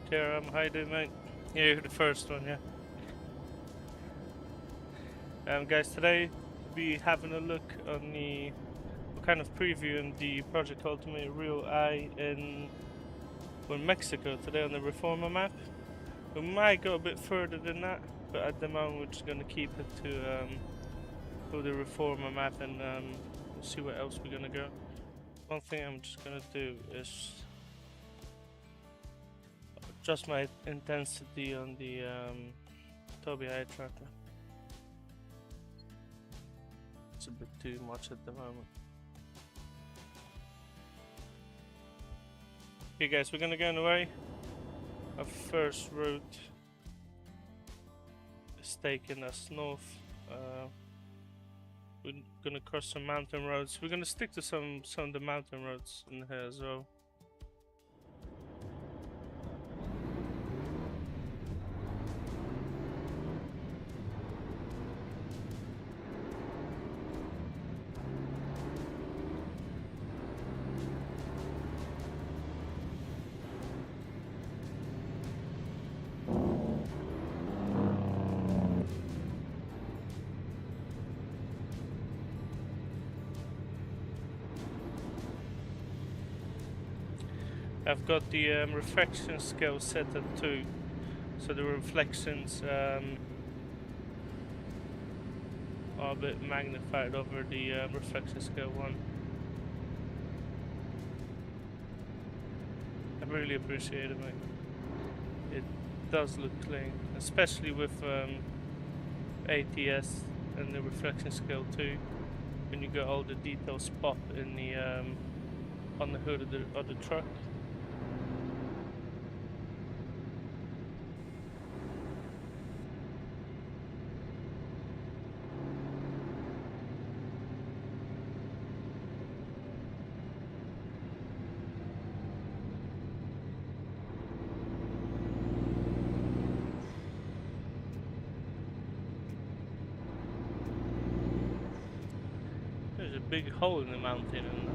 here. How you doing, mate? Yeah, you're the first one, yeah. Guys, today we having a look on the we're kind of previewing the Project Ultimate RealEye in Mexico today on the Reforma Map. We might go a bit further than that, but at the moment we're just gonna keep it to the Reforma Map, and we'll see where else we're gonna go. One thing I'm just gonna do is adjust my intensity on the Tobii eye tracker. It's a bit too much at the moment. Okay guys, we're gonna go on the way. Our first route is taking us north. We're gonna cross some mountain roads. We're gonna stick to some of the mountain roads in here as well. I've got the reflection scale set at 2, so the reflections are a bit magnified over the reflection scale 1. I really appreciate it, mate. It does look clean, especially with ATS and the reflection scale 2. When you got all the details pop in the on the hood of the truck. There's a big hole in the mountain and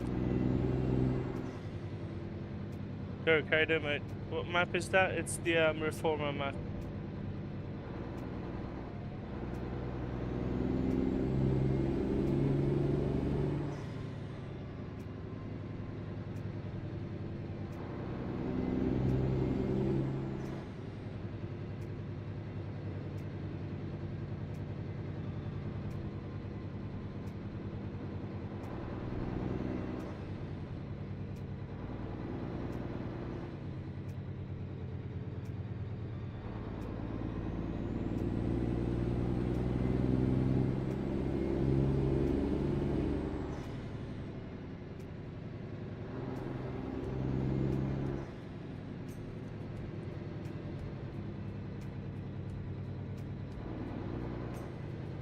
that. Okay, mate. What map is that? It's the Reforma Map.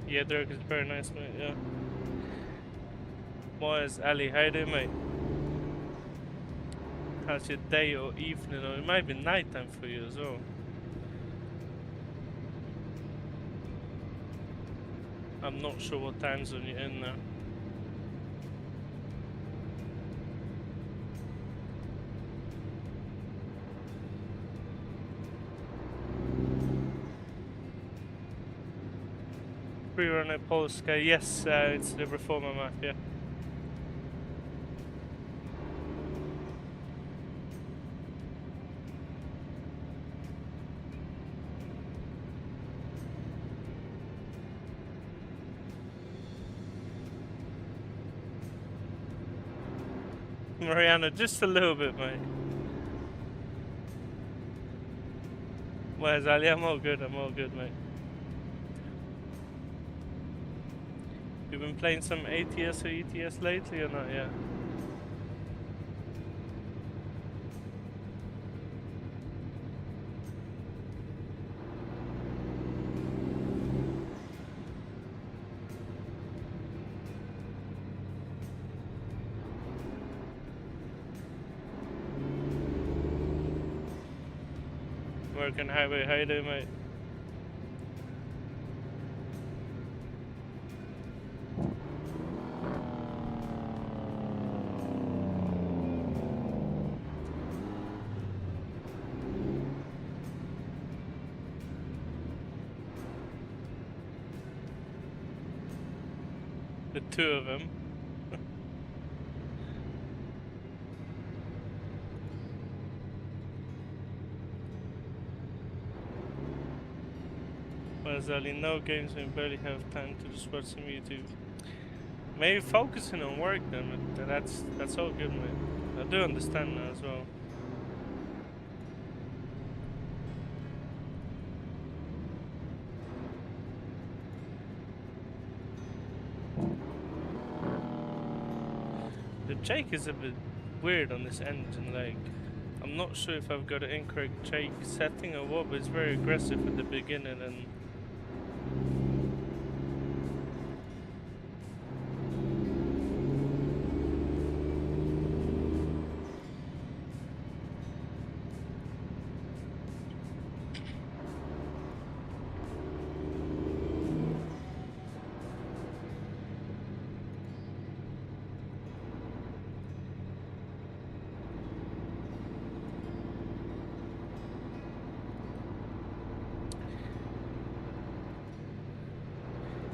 Yeah, Dirk is very nice, mate, yeah. Moyes, Ali, how you doing, mate? How's your day or evening, or it might be nighttime for you as well. I'm not sure what time zone you're in now. Pre-runner Polska, yes, it's the Reforma Map, yeah. Mariana, just a little bit, mate. Where's Ali? I'm all good, mate. You've been playing some ATS or ETS lately or not yet? American Highway, how you doing, mate? The two of them. Whereas only no games when you barely have time to just watch some YouTube. Maybe focusing on work then, that's all good, mate. I do understand that as well. The Jake is a bit weird on this engine, like I'm not sure if I've got an incorrect Jake setting or what, but it's very aggressive at the beginning and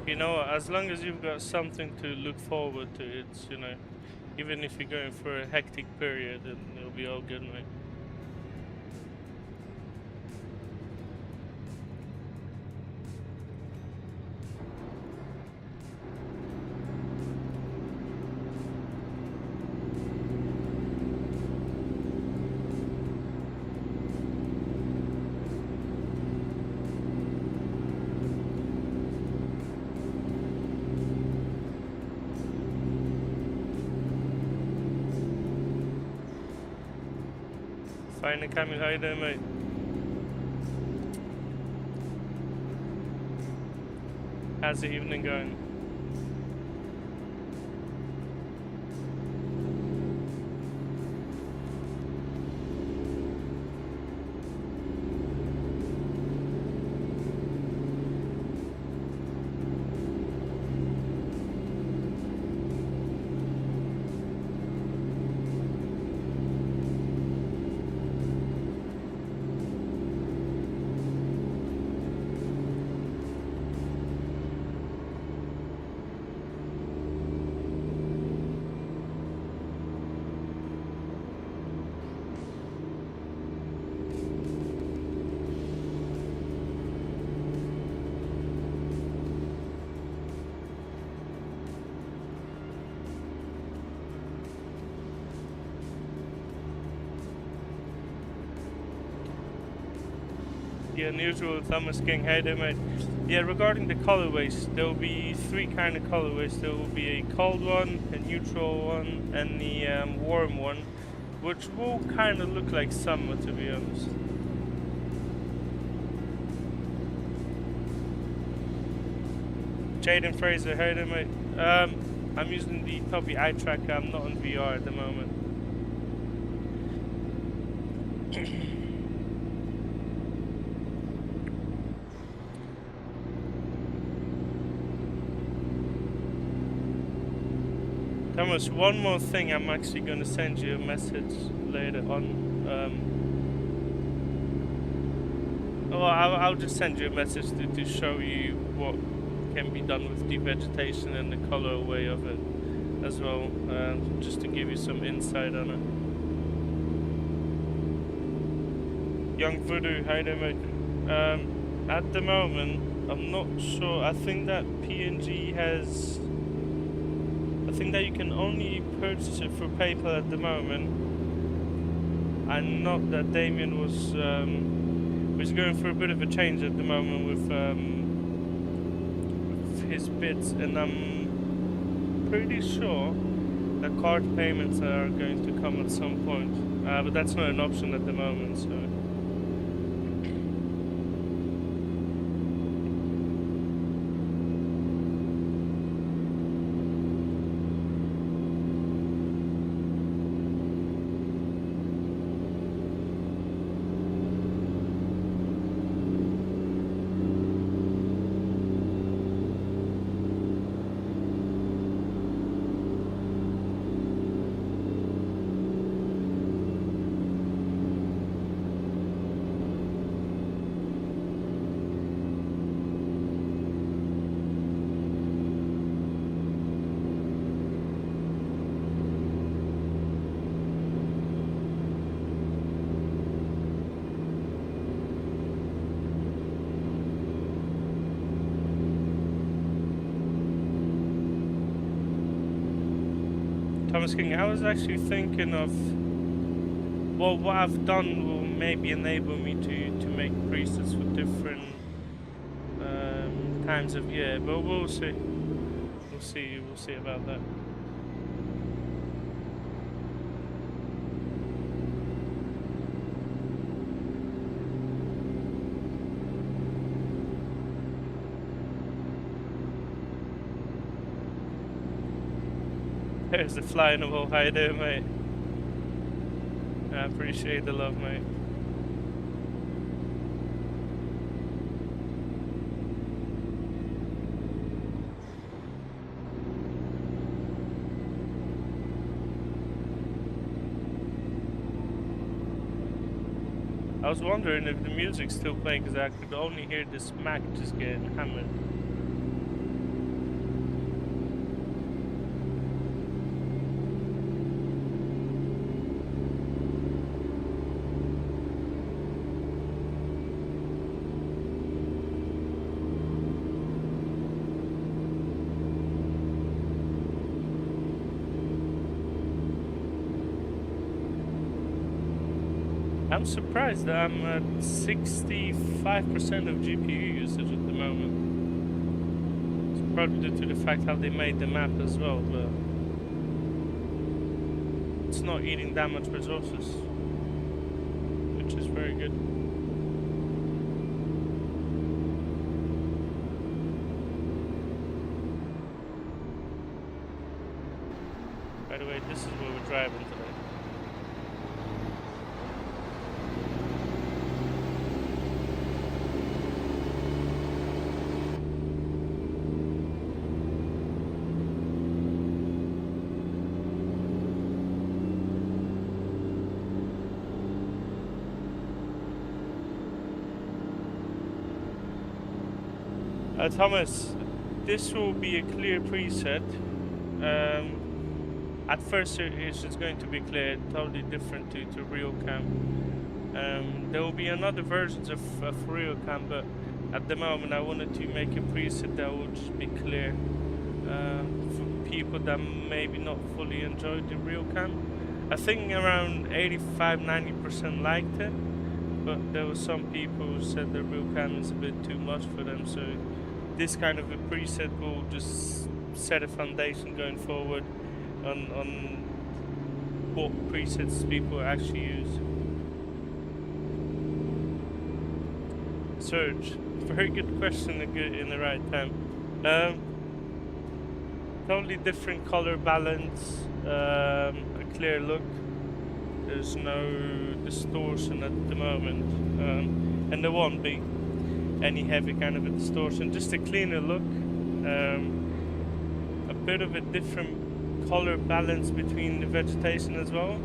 you know, as long as you've got something to look forward to, it's, you know, even if you're going for a hectic period, it'll be all good, mate. Fine, Camille, how you doing, mate? How's the evening going? The unusual Thomas King, hey there, mate. Yeah, regarding the colorways, there will be three kind of colorways. There will be a cold one, a neutral one, and the warm one, which will kind of look like summer, to be honest. Jaden Fraser, hey there, mate. I'm using the Poppy eye tracker. I'm not on VR at the moment. Thomas, one more thing, I'm actually going to send you a message later on. Well, I'll just send you a message to show you what can be done with the vegetation and the colorway of it as well, just to give you some insight on it. Young Voodoo, hi there, mate. At the moment, I'm not sure. I think that PNG has... I think that you can only purchase it for PayPal at the moment. And not that Damien was going for a bit of a change at the moment with his bids, and I'm pretty sure that card payments are going to come at some point. But that's not an option at the moment, so... Thomas King, I was actually thinking of, well, what I've done will maybe enable me to make presets for different times of year, but we'll see. We'll see about that. There's the fly in the wall. How you doing, mate? I appreciate the love, mate. I was wondering if the music's still playing because I could only hear this Mack just getting hammered. I'm surprised that I'm at 65% of GPU usage at the moment. It's probably due to the fact how they made the map as well, but it's not eating that much resources, which is very good. By the way, this is where we're driving today. Thomas, this will be a clear preset. At first it's just going to be clear, totally different to RealCam. There will be another versions of RealCam, but at the moment I wanted to make a preset that will just be clear for people that maybe not fully enjoyed the RealCam. I think around 85-90% liked it, but there were some people who said the RealCam is a bit too much for them, so this kind of a preset will just set a foundation going forward on what presets people actually use. Surge, very good question in the right time. Totally different color balance, a clear look. There's no distortion at the moment, and there won't be any heavy kind of a distortion, just a cleaner look, a bit of a different color balance between the vegetation as well.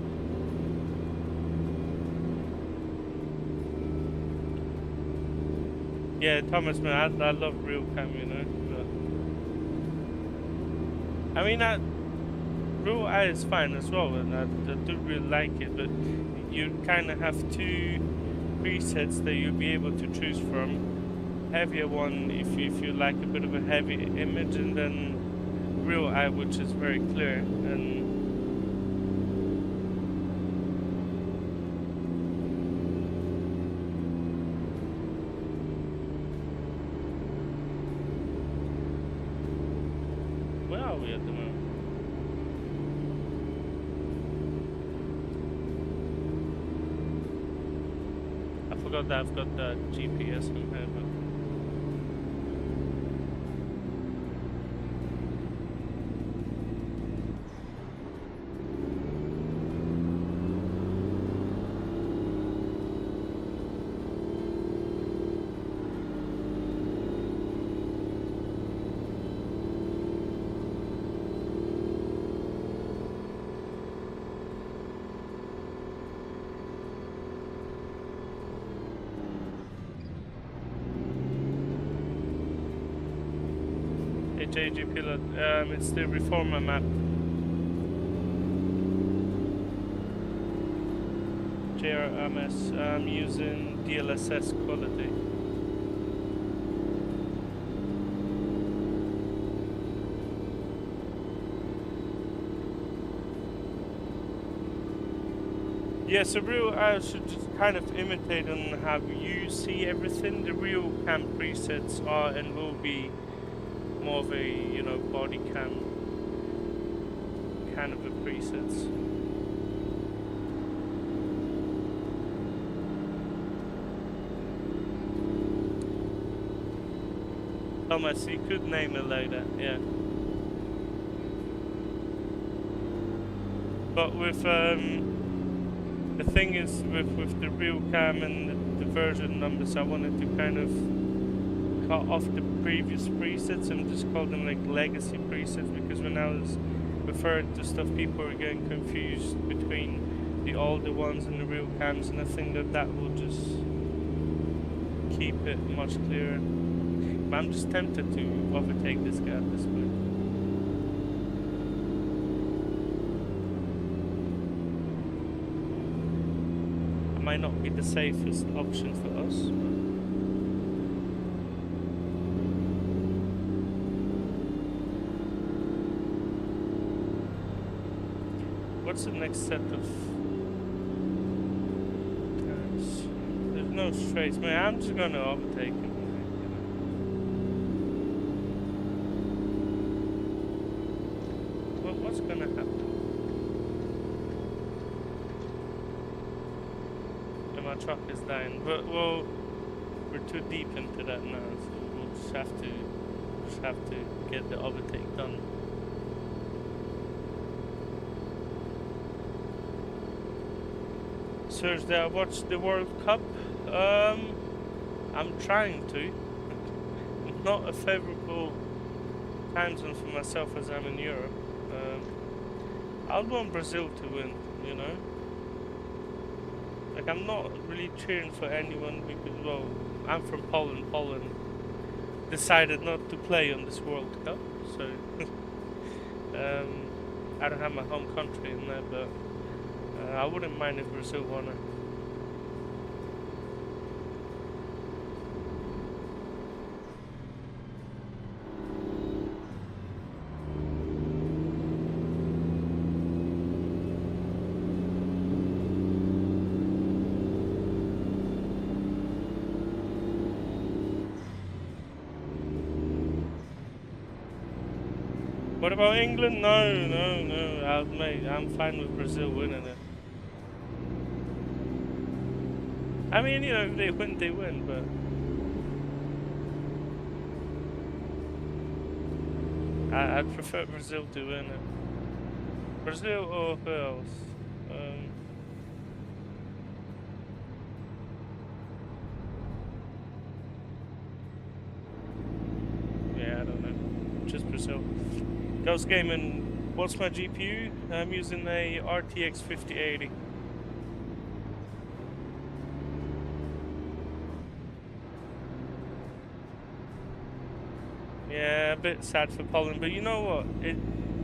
Yeah, Thomas, man, I love RealCam, you know. But I mean, RealEye is fine as well, and I do really like it, but you kind of have two presets that you'll be able to choose from. Heavier one if you like a bit of a heavy image, and then RealEye, which is very clear. And where are we at the moment? I forgot that I've got the GPS in here, but JG Pilot, it's the Reforma Map. JRMS, I'm using DLSS quality. Yeah, so real I should just kind of imitate on how you see everything. The real cam presets are and will be more of a, you know, body cam kind of a presets. Thomas, you could name it like that, yeah. But with the thing is with the real cam and the version numbers, I wanted to kind of cut off the previous presets and just call them like legacy presets, because when I was referring to stuff, people were getting confused between the older ones and the real cams, and I think that will just keep it much clearer. But I'm just tempted to overtake this guy at this point. It might not be the safest option for us. What's the next set of turns? There's no straights. Man, I'm just gonna overtake him. What's gonna happen? And my truck is dying. But well, we're too deep into that now, so we'll just have to get the overtake done. Thursday, I watched the World Cup. I'm trying to. Not a favorable time zone for myself as I'm in Europe. I'll want Brazil to win, you know. Like, I'm not really cheering for anyone because, well, I'm from Poland. Poland decided not to play on this World Cup, so I don't have my home country in there, but I wouldn't mind if Brazil won it. What about England? No. I'm fine with Brazil winning it. I mean, you know, if they win, they win, but I'd prefer Brazil to win it. Brazil or who else? Yeah, I don't know. Just Brazil. Ghost Gaming, what's my GPU? I'm using a RTX 5080. Yeah, a bit sad for Poland, but you know what?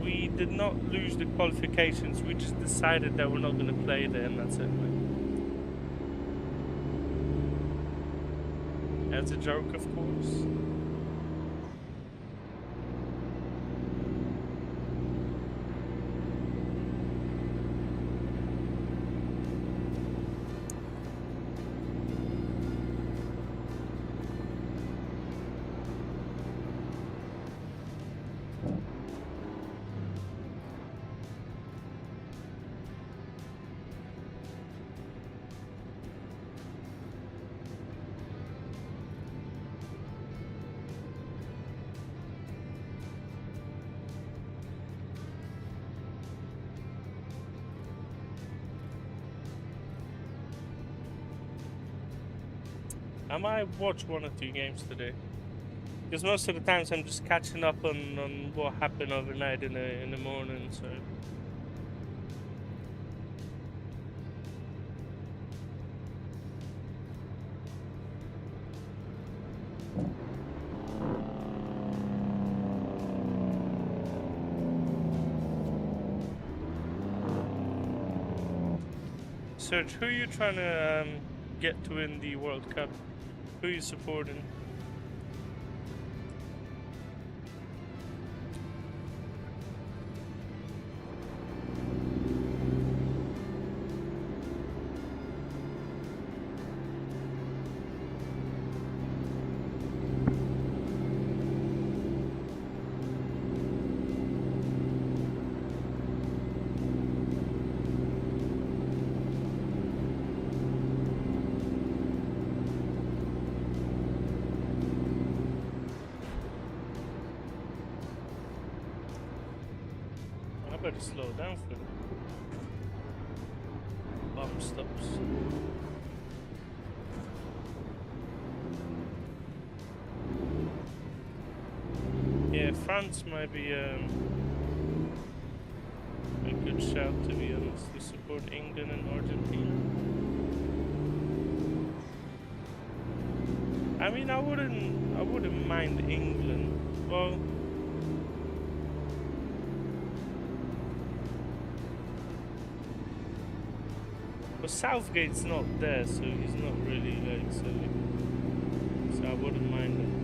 We did not lose the qualifications. We just decided that we're not going to play there, and that's it. As a joke, of course. I might watch 1 or 2 games today, because most of the times I'm just catching up on what happened overnight in the morning. So Serge, who are you trying to get to win the World Cup? Who are you supporting? better slow down for the bump stops. Yeah, France might be a good shout, to be honest, to support England and Argentina. I mean, I wouldn't mind England. Well, but Southgate's not there, so he's not really like so I wouldn't mind him.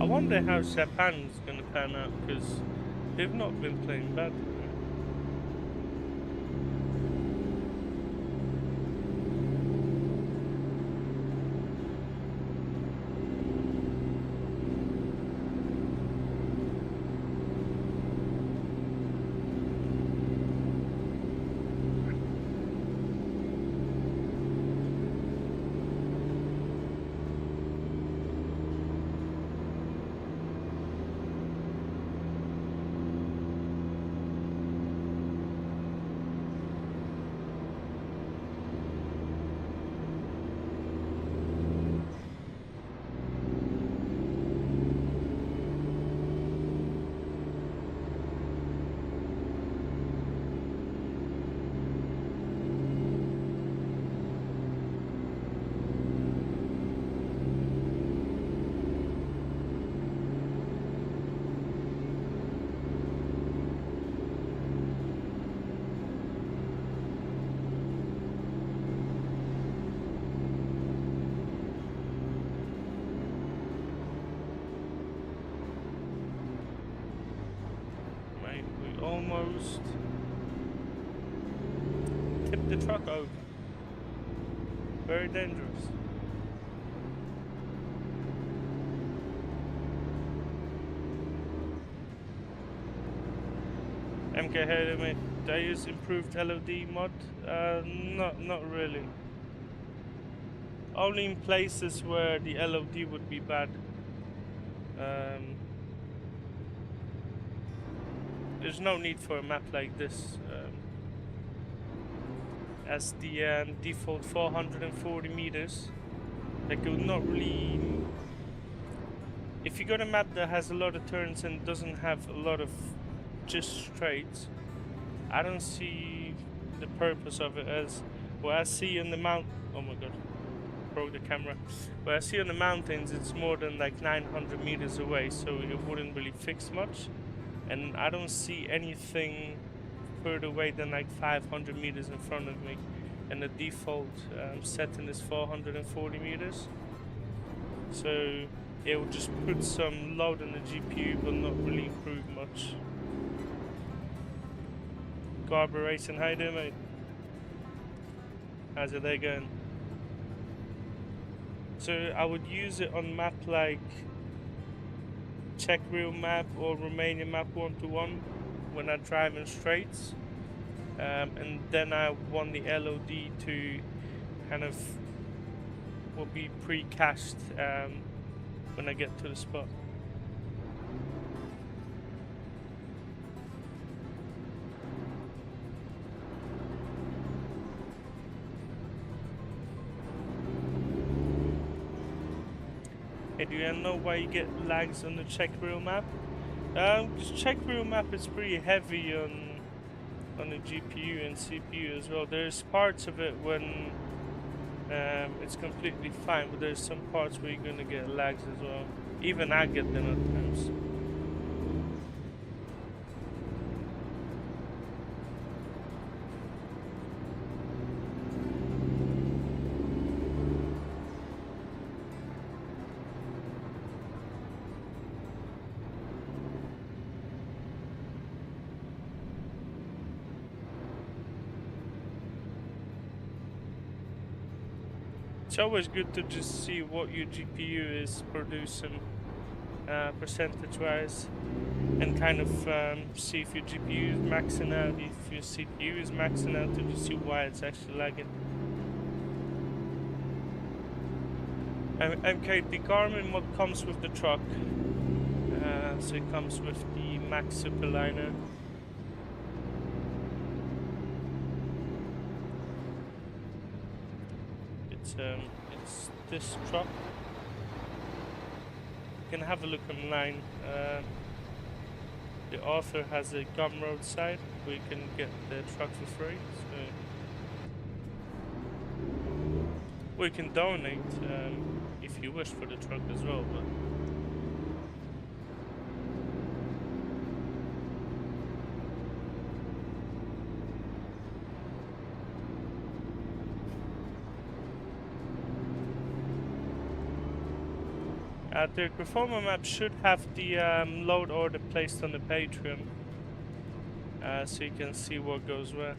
I wonder how Japan's gonna pan out, because they've not been playing bad. Almost tipped the truck over. Very dangerous. MK, hey mate, do I use improved LOD mod? Not really. Only in places where the LOD would be bad. There's no need for a map like this, as the default 440 meters. Like, it would not really. If you got a map that has a lot of turns and doesn't have a lot of just straights, I don't see the purpose of it. As what I see on the mount. Oh my god, broke the camera. What I see on the mountains, it's more than like 900 meters away, so it wouldn't really fix much. And I don't see anything further away than like 500 meters in front of me, and the default setting is 440 meters. So it will just put some load on the GPU, but not really improve much. Garber Racing, how you doing, mate? How's your day going? So I would use it on map like Czech real map or Romanian map 1-to-1 when I drive in straights, and then I want the LOD to kind of will be pre-cached when I get to the spot. Hey, do you know why you get lags on the Czech real map? Because Czech real map is pretty heavy on the GPU and CPU as well. There's parts of it when it's completely fine, but there's some parts where you're gonna get lags as well. Even I get them at times. It's always good to just see what your GPU is producing percentage-wise, and kind of see if your GPU is maxing out, if your CPU is maxing out, to just see why it's actually lagging. Okay, the Garmin mod comes with the truck, so it comes with the Mack Superliner. It's this truck. You can have a look online. The author has a Gumroad site where you can get the truck for free. Or you can donate if you wish for the truck as well. But the Reforma Map should have the load order placed on the Patreon, so you can see what goes where.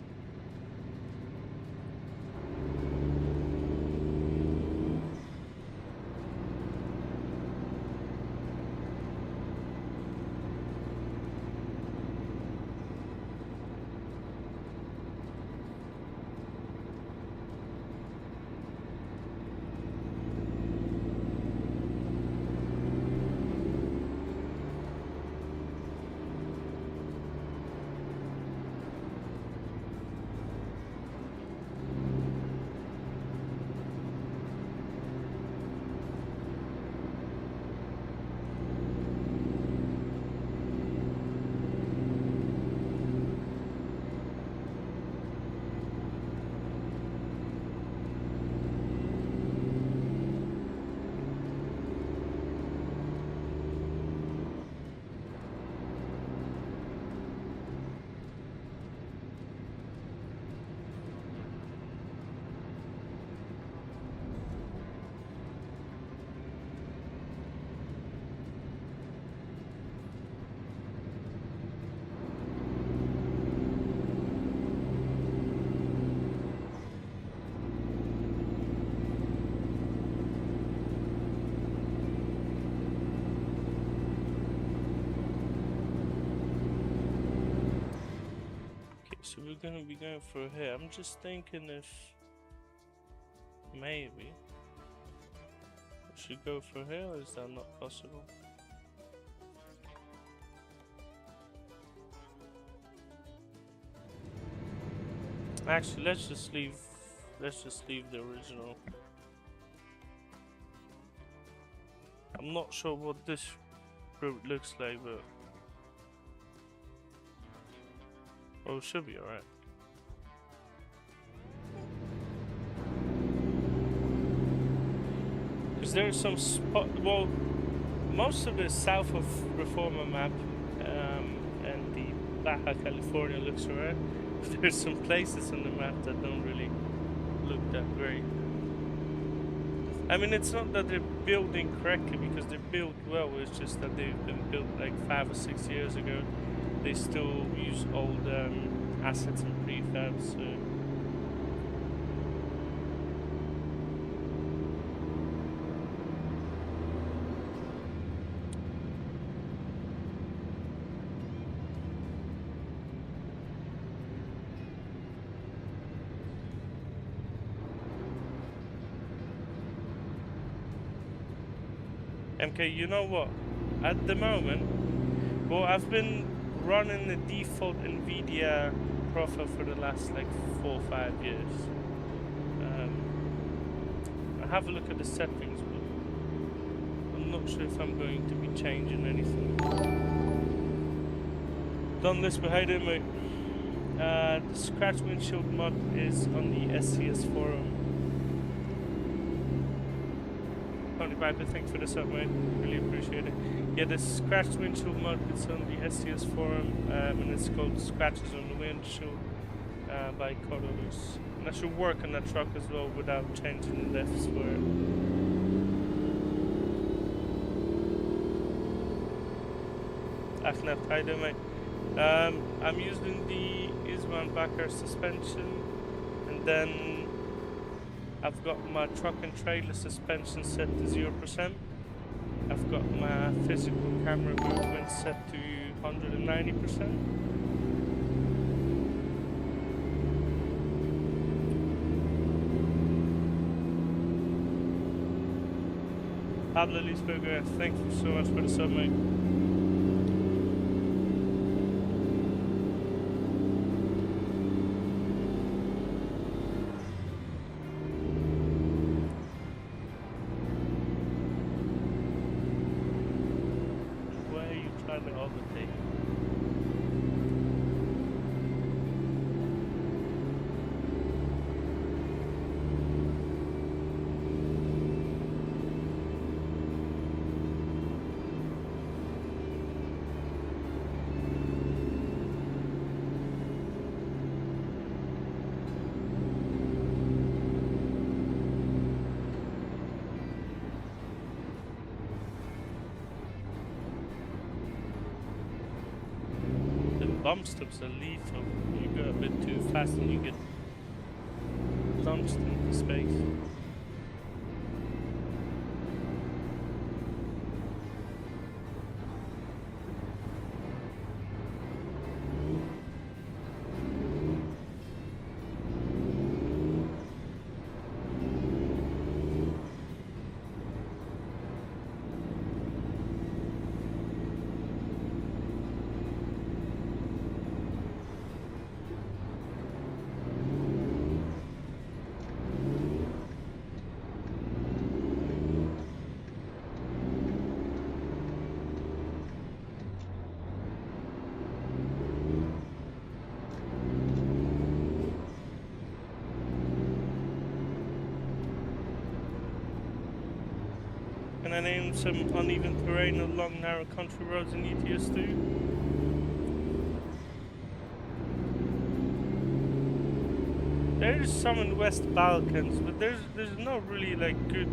So we're gonna be going through here. I'm just thinking if maybe we should go through here, or is that not possible? Actually, let's just leave the original. I'm not sure what this route looks like, but oh, it should be alright. Because there's some spot. Well, most of the south of Reforma Map and the Baja California looks alright. There's some places on the map that don't really look that great. I mean, it's not that they're building correctly, because they're built well. It's just that they've been built like 5 or 6 years ago. They still use old assets and prefabs. So. MK, you know what? At the moment, well, I've been running the default NVIDIA profile for the last like 4 or 5 years. I have a look at the settings, but I'm not sure if I'm going to be changing anything. Done this, but hey there, mate. The scratch windshield mod is on the SCS forum. Tony Piper, thanks for the sub, mate. Really appreciate it. Yeah, the scratched windshield mod is on the SCS forum, and it's called Scratches on the Windshield by Codolus. And I should work on that truck as well without changing the lefts for it. Akhnat, hi there, mate. I'm using the Isman Bakker suspension, and then I've got my truck and trailer suspension set to 0%. I've got my physical camera movement set to 190%. Pablo Lisberger, thank you so much for the sub, mate. Where are you trying to overtake? Bump stops are lethal. You go a bit too fast and you get launched into space. Can I name some uneven terrain along narrow country roads in ETS2? There's some in West Balkans, but there's no really like good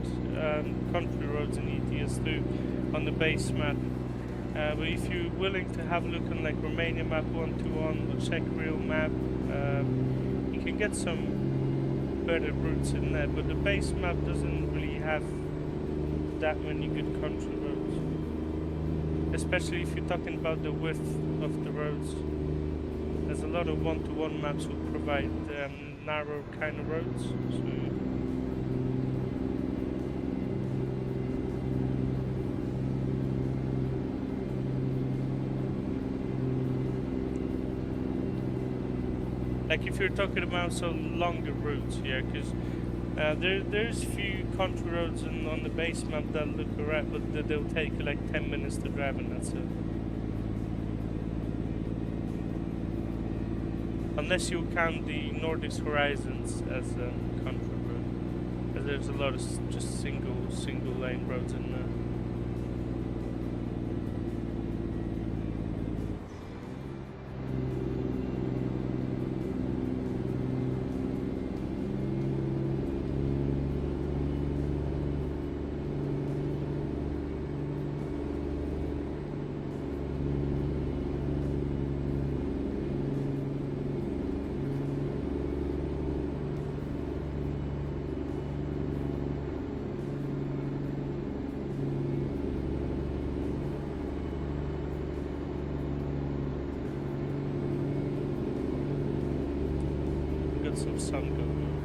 country roads in ETS2 on the base map. But if you're willing to have a look on like Romania map 121 or Czech real map, you can get some better routes in there. But the base map doesn't really have that many good country roads, especially if you're talking about the width of the roads. There's a lot of one-to-one maps who provide narrow kind of roads. So like if you're talking about some longer routes, yeah, because there's few country roads on the base map that look alright, but they'll take like 10 minutes to drive, and that's it. Unless you count the Nordics Horizons as a country road, because there's a lot of just single lane roads in there. Some sun going on.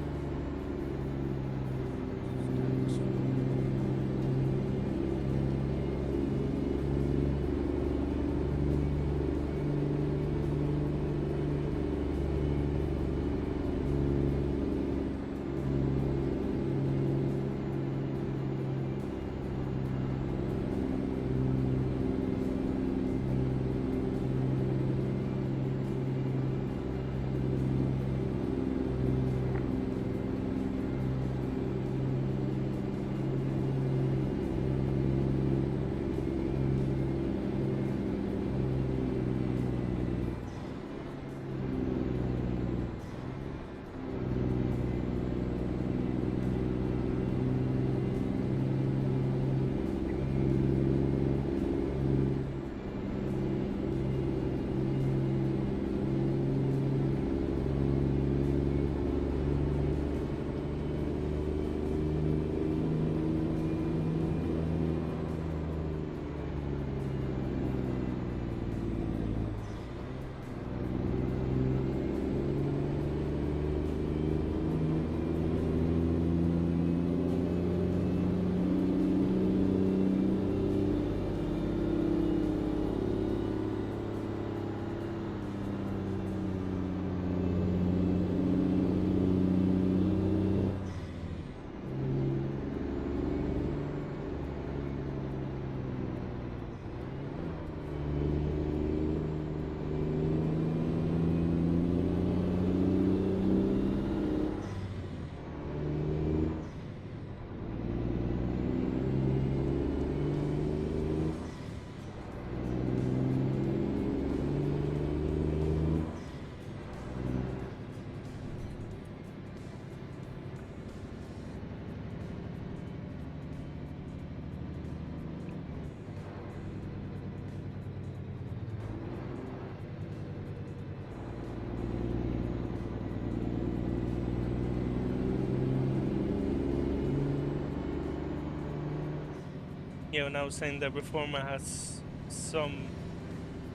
Yeah, when I was saying that Reforma has some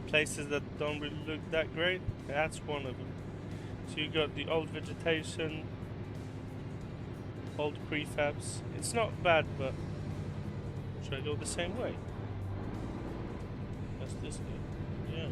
places that don't really look that great, that's one of them. So you got the old vegetation, old prefabs. It's not bad, but should I go the same way? That's this way. Yeah.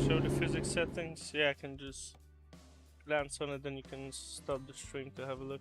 Show the physics settings. Yeah, I can just glance on it, then you can stop the stream to have a look.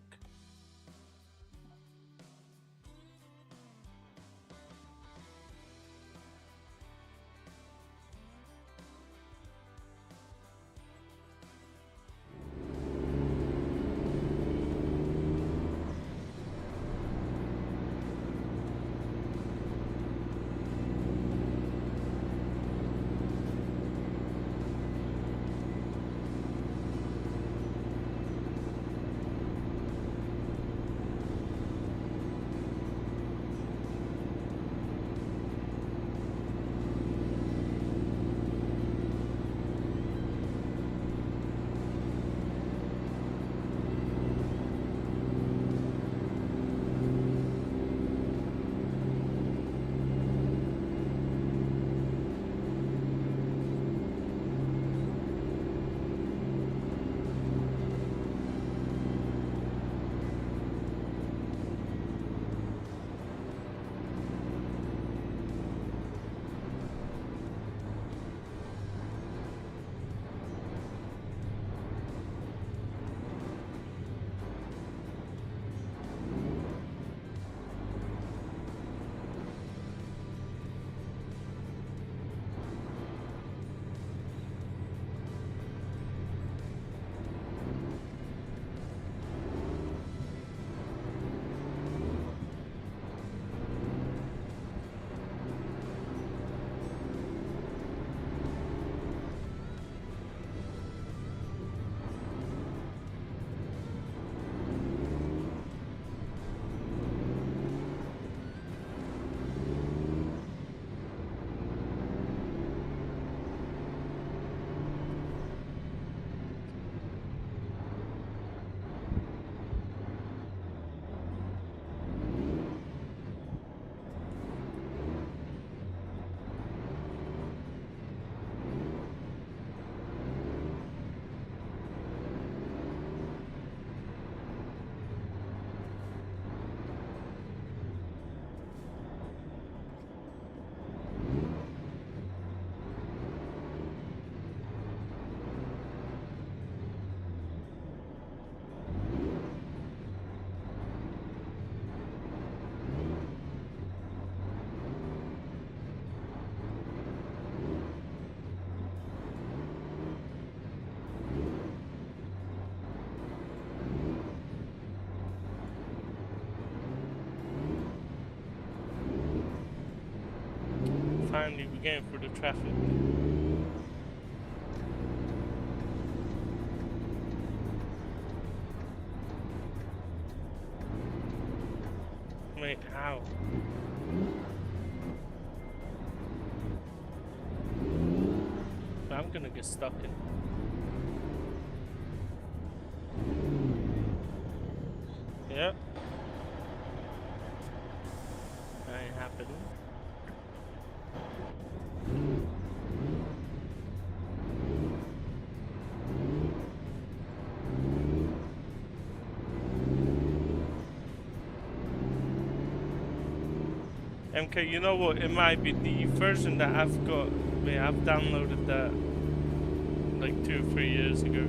Finally, we're getting through the traffic. Wait, how? I'm gonna get stuck in. Yep. That ain't happening. MK, you know what? It might be the version that I've got. I mean, I've downloaded that like 2 or 3 years ago.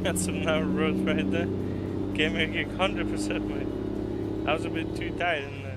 Got some narrow roads right there. Game here gig 100%, mate. I was a bit too tired in there.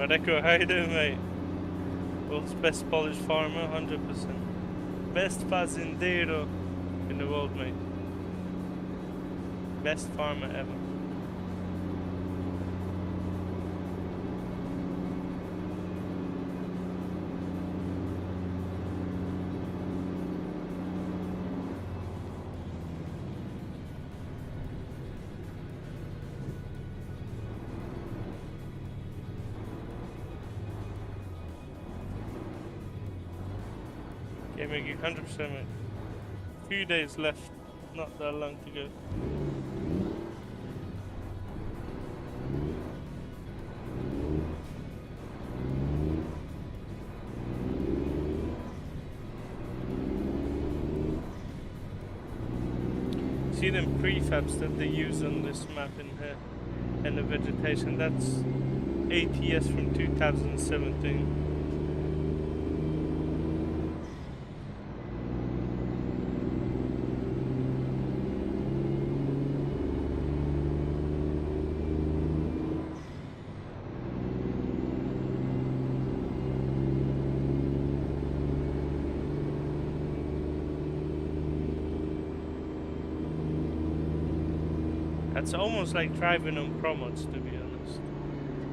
Radeko, how you doing, mate? World's best Polish farmer, 100%. Best fazendero in the world, mate. Best farmer ever. Okay, Mickey, 100%, mate. Few days left, not that long to go. See them prefabs that they use on this map in here and the vegetation, that's ATS from 2017. It's almost like driving on promods, to be honest,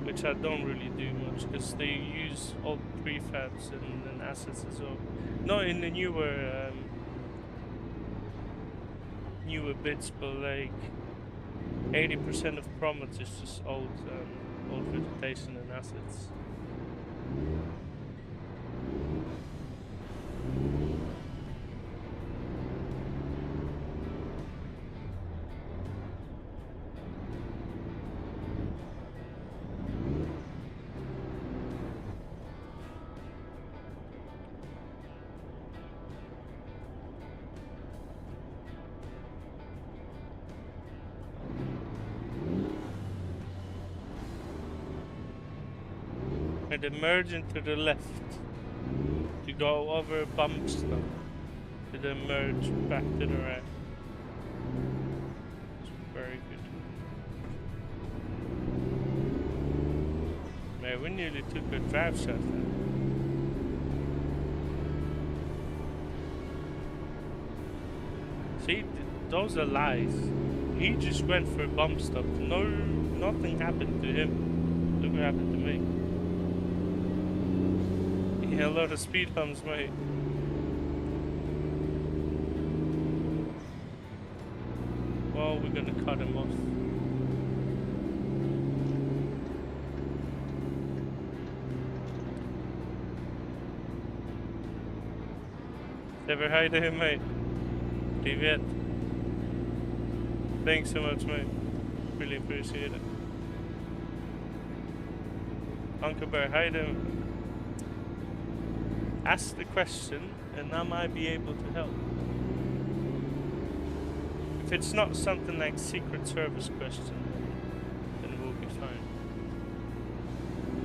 which I don't really do much because they use old prefabs and assets as well. Not in the newer bits, but like 80% of promods is just old vegetation and assets. And then merge into the left to go over bumps now, to then merge back to the right. It's very good. Man, we nearly took a drive shot there. See, those are lies. He just went for a bump stop. No, nothing happened to him. Look what happened to me. Yeah, a lot of speed bumps, mate. Well, we're gonna cut him off. Never hi to him, mate. Привет. Thanks so much, mate. Really appreciate it. Uncle Bear, hi to him. Ask the question and I might be able to help. If it's not something like Secret Service question, then we'll be fine.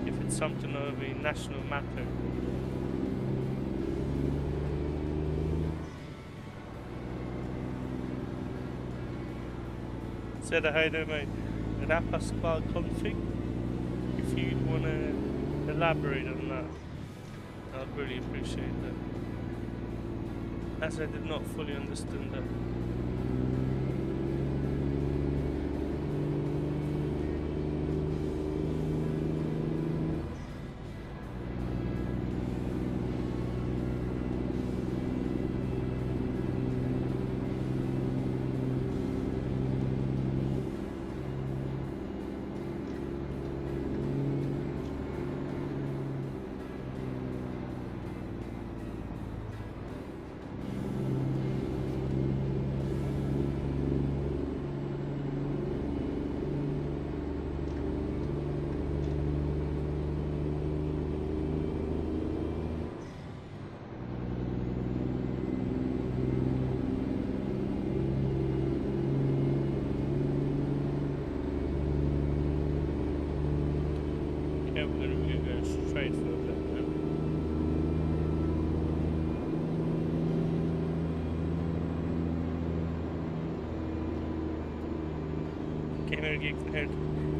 If it's something of a national matter. Said a hi there, mate. Rapasquale config. If you'd want to elaborate on that, I'd really appreciate that, as I did not fully understand that.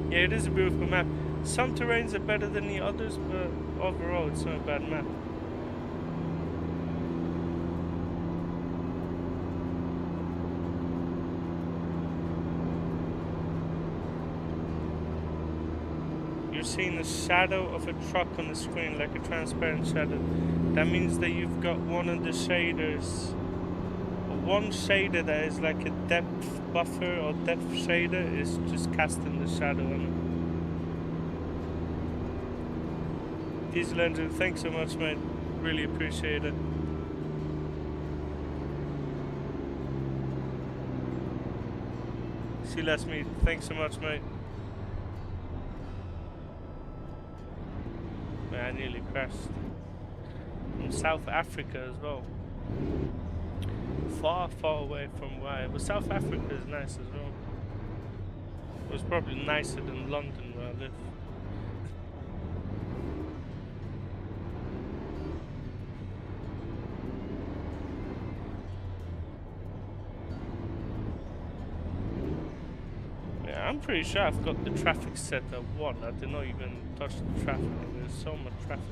Yeah, it is a beautiful map. Some terrains are better than the others, but overall it's not a bad map. You're seeing the shadow of a truck on the screen, like a transparent shadow. That means that you've got one of the shaders, one shader that is like a depth buffer or depth shader is just casting the shadow on it. Diesel Engine, thanks so much, mate. Really appreciate it. See less meat, thanks so much, mate. I nearly crashed. From South Africa as well. Far, far away from where I was. South Africa is nice as well. It was probably nicer than London where I live. Yeah, I'm pretty sure I've got the traffic set at 1. I did not even touch the traffic. There's so much traffic.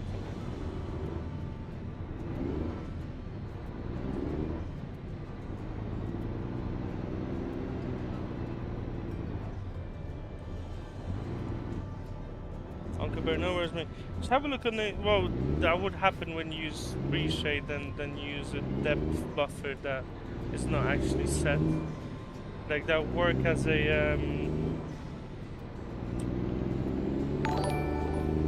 No worries, mate. Just have a look on the. Well, that would happen when you use reshade and then use a depth buffer that is not actually set. Like that work as a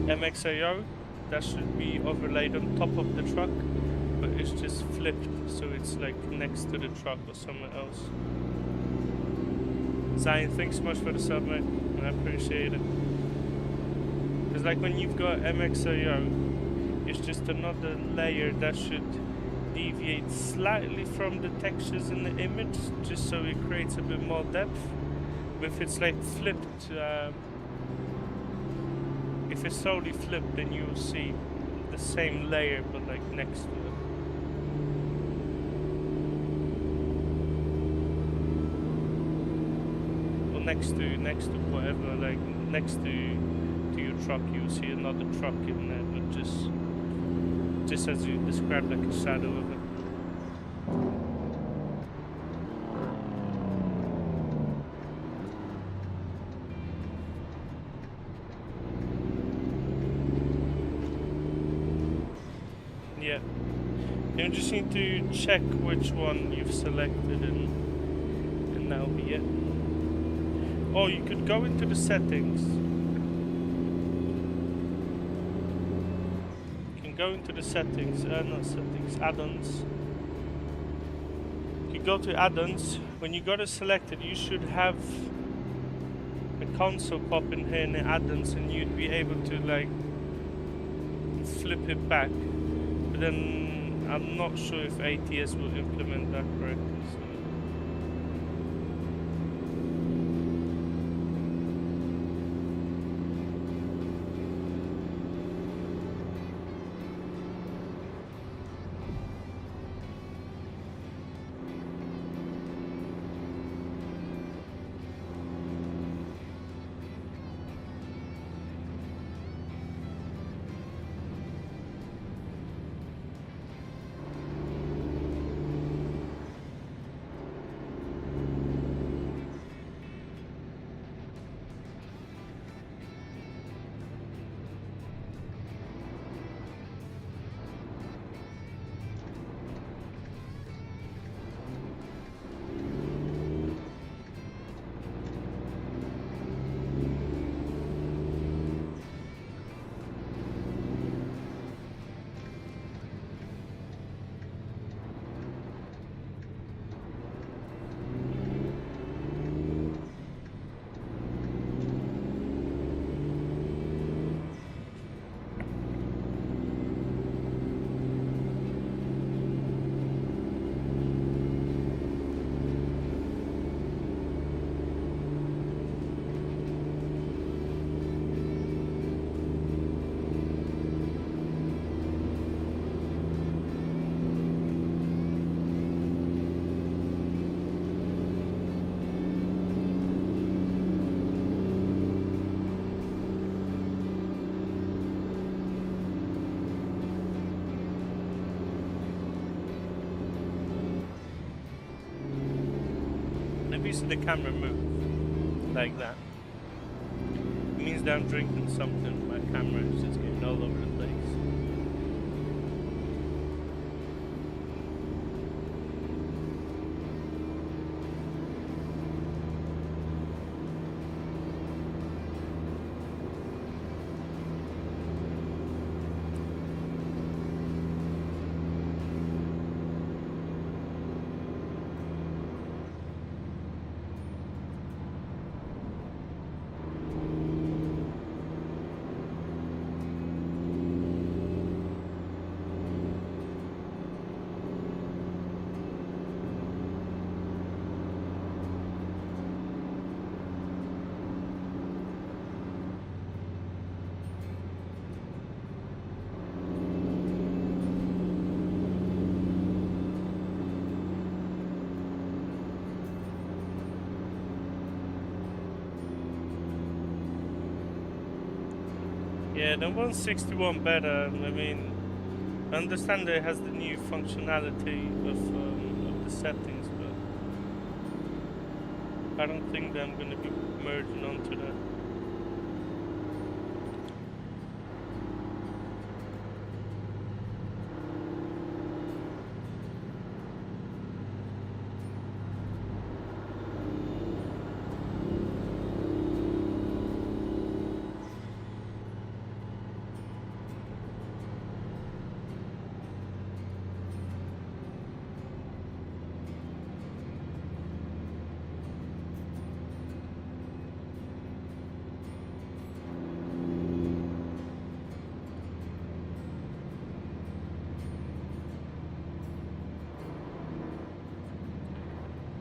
MXAO that should be overlaid on top of the truck, but it's just flipped, so it's like next to the truck or somewhere else. Zion, thanks so much for the sub, mate. I appreciate it. Because like when you've got MXAO, it's just another layer that should deviate slightly from the textures in the image, just so it creates a bit more depth. But if it's like flipped, if it's solely flipped, then you'll see the same layer but like next to it. Well, next to whatever, like next to your truck, you'll see another truck in there, but just as you described, like a shadow of it. Yeah, you just need to check which one you've selected, and that'll be it. Oh, you could go into the settings. Go into the settings, not settings, add-ons. You go to add-ons. When you got it selected, you should have a console pop in here in the add-ons, and you'd be able to like flip it back. But then I'm not sure if ATS will implement that correctly. So. you see the camera move like that, it means that I'm drinking something. My camera is just getting all over the place. Yeah, the 161 better. I mean, I understand that it has the new functionality of the settings, but I don't think that I'm going to be merging onto that.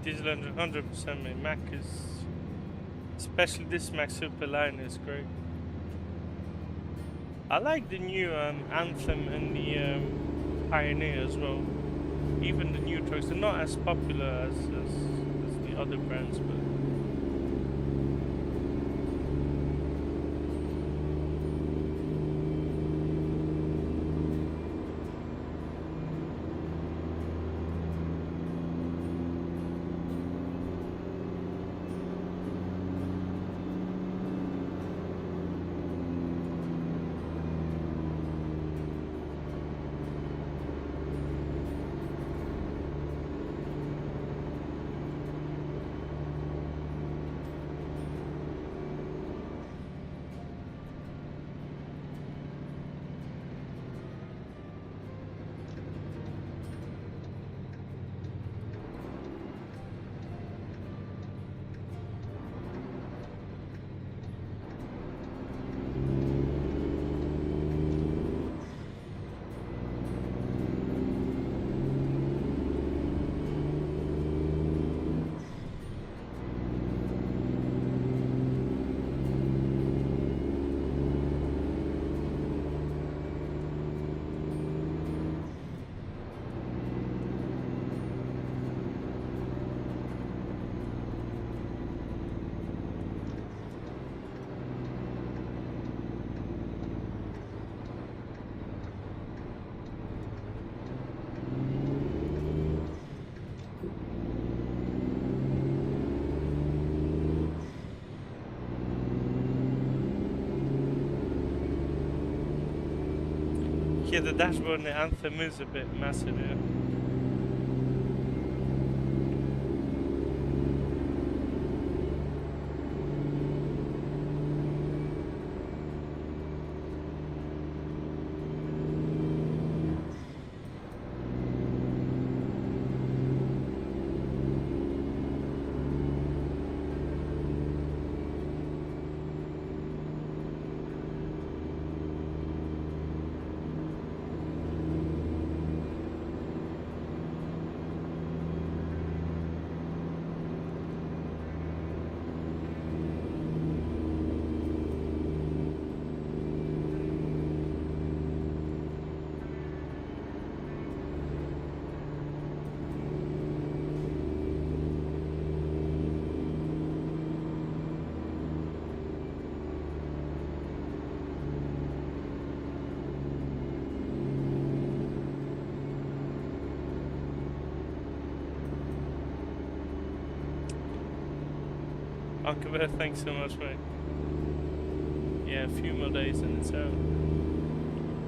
Diesel engine, 100%, mate. Mack is, especially this Mack Superliner is great. I like the new Anthem and the Pioneer as well. Even the new trucks, they're not as popular as the other brands, but yeah, the dashboard in the Anthem is a bit massive, yeah. Uncle Bear, thanks so much, mate. Yeah, a few more days and it's out.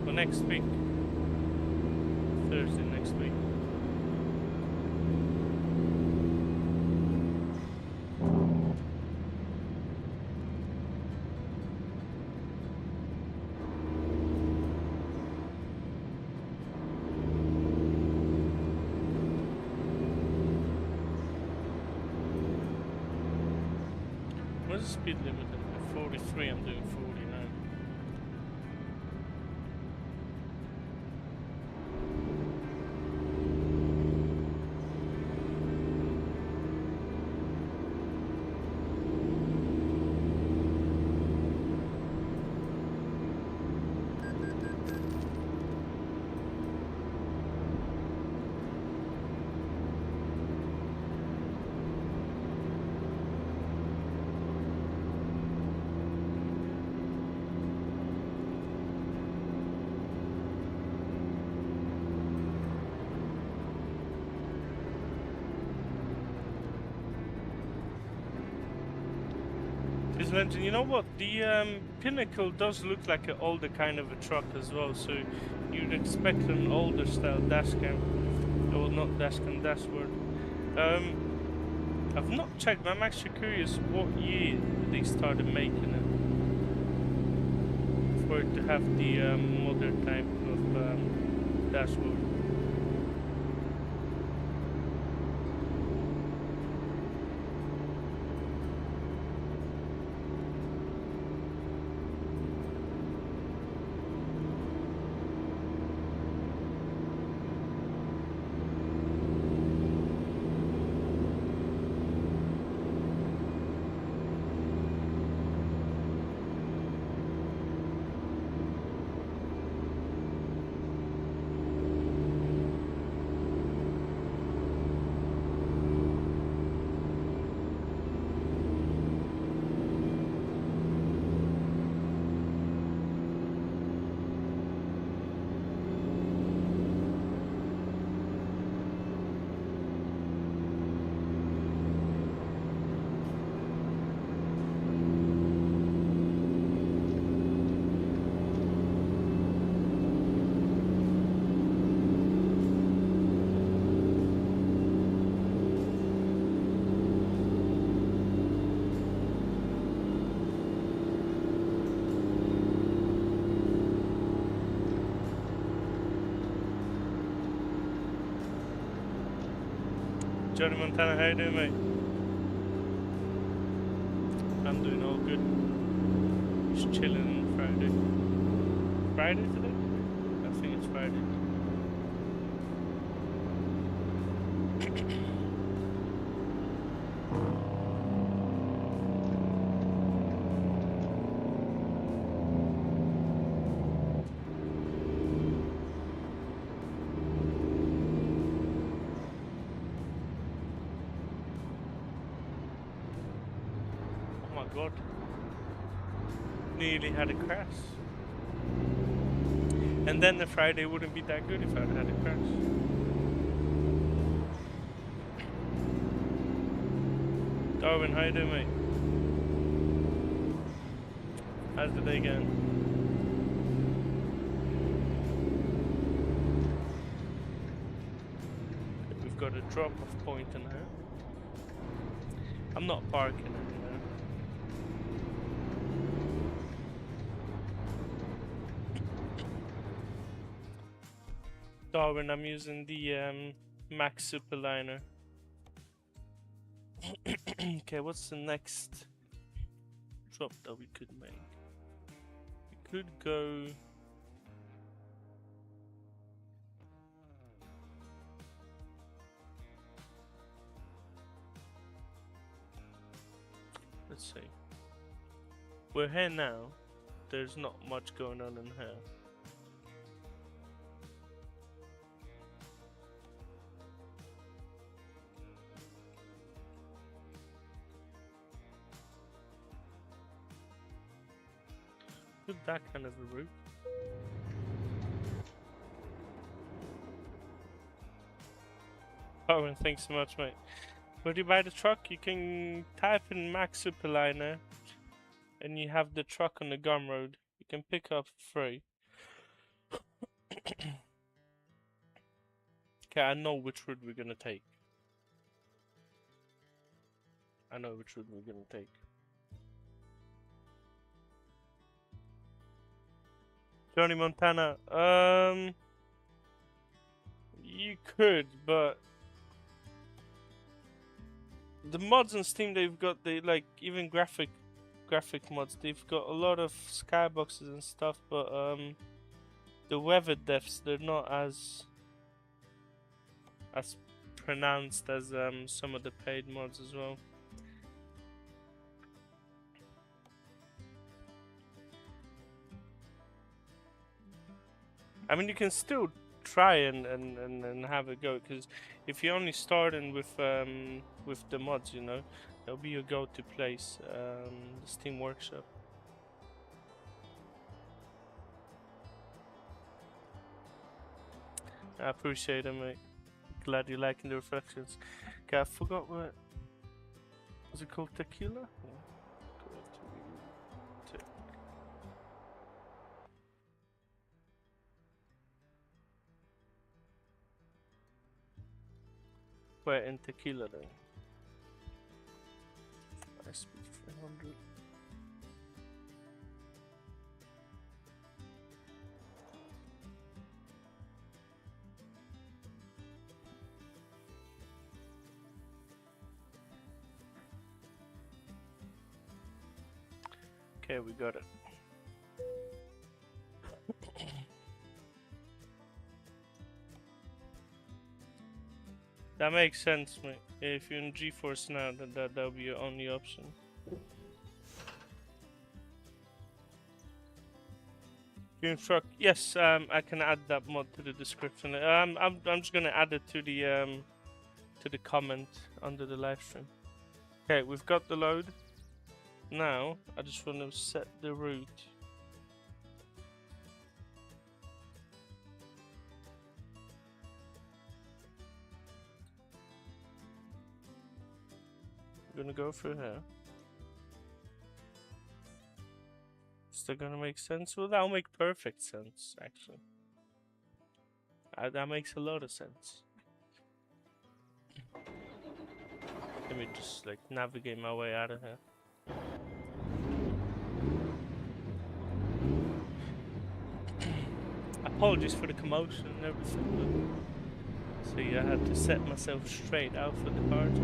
Well, next week. Thursday next week. What's the speed limit? 43, I'm doing 40 now. Legend, you know what? The Pinnacle does look like an older kind of a truck as well, so you'd expect an older style dashcam. Well, not dashcam, dashboard. I've not checked, but I'm actually curious what year they started making it for it to have the modern type of dashboard. Johnny Montana, how you doing, mate? I'm doing all good. Just chilling on Friday. Friday today? I think it's Friday. God. Nearly had a crash. And then the Friday wouldn't be that good if I'd had a crash. Darwin, how you doing, mate? How's the day going? We've got a drop-off point in here. I'm not parking it. Darwin, I'm using the Mack Superliner. Okay, what's the next drop that we could make? We could go... Let's see. We're here now. There's not much going on in here. With that kind of a route. Oh, and thanks so much, mate. Where do you buy the truck? You can type in Mack Superliner, and you have the truck on the Gum Road. You can pick up for free. Okay, I know which route we're gonna take. I know which route we're gonna take. Johnny Montana. You could, but the mods on Steam, they've got even graphic mods. They've got a lot of skyboxes and stuff, but the weather depths, they're not as pronounced as some of the paid mods as well. I mean, you can still try and have a go, because if you're only starting with the mods, you know, that'll be your go-to place, the Steam Workshop. I appreciate it, mate. Glad you're liking the reflections. Okay, I forgot what was it called, tequila? We're in tequila then. SP 300. Okay, we got it. That makes sense, mate. If you're in GeForce now, that'll be your only option. Green truck. Yes, I can add that mod to the description. I'm just gonna add it to the comment under the live stream. Okay, we've got the load. Now I just want to set the route. I'm gonna go through here. Is that gonna make sense? Well, that'll make perfect sense, actually. That makes a lot of sense. Let me just navigate my way out of here. Apologies for the commotion and everything, but so yeah, I had to set myself straight out for the card.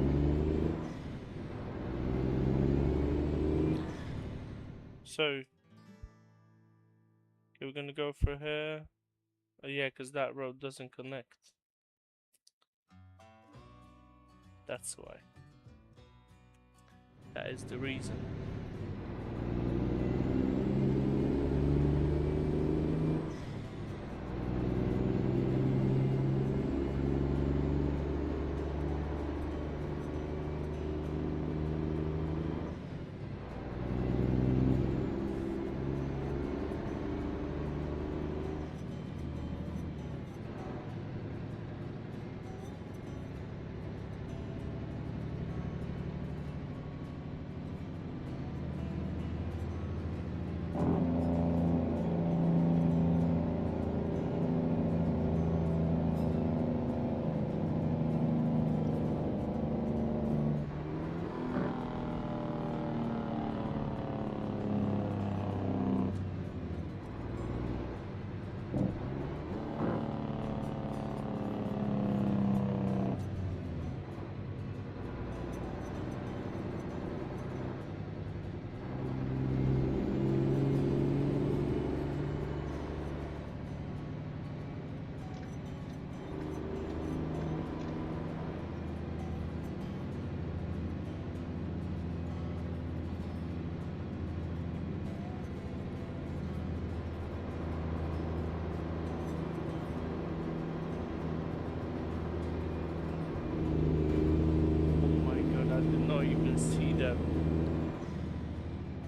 So, okay, we're gonna go for here. Oh yeah, because that road doesn't connect. That's why. That is the reason.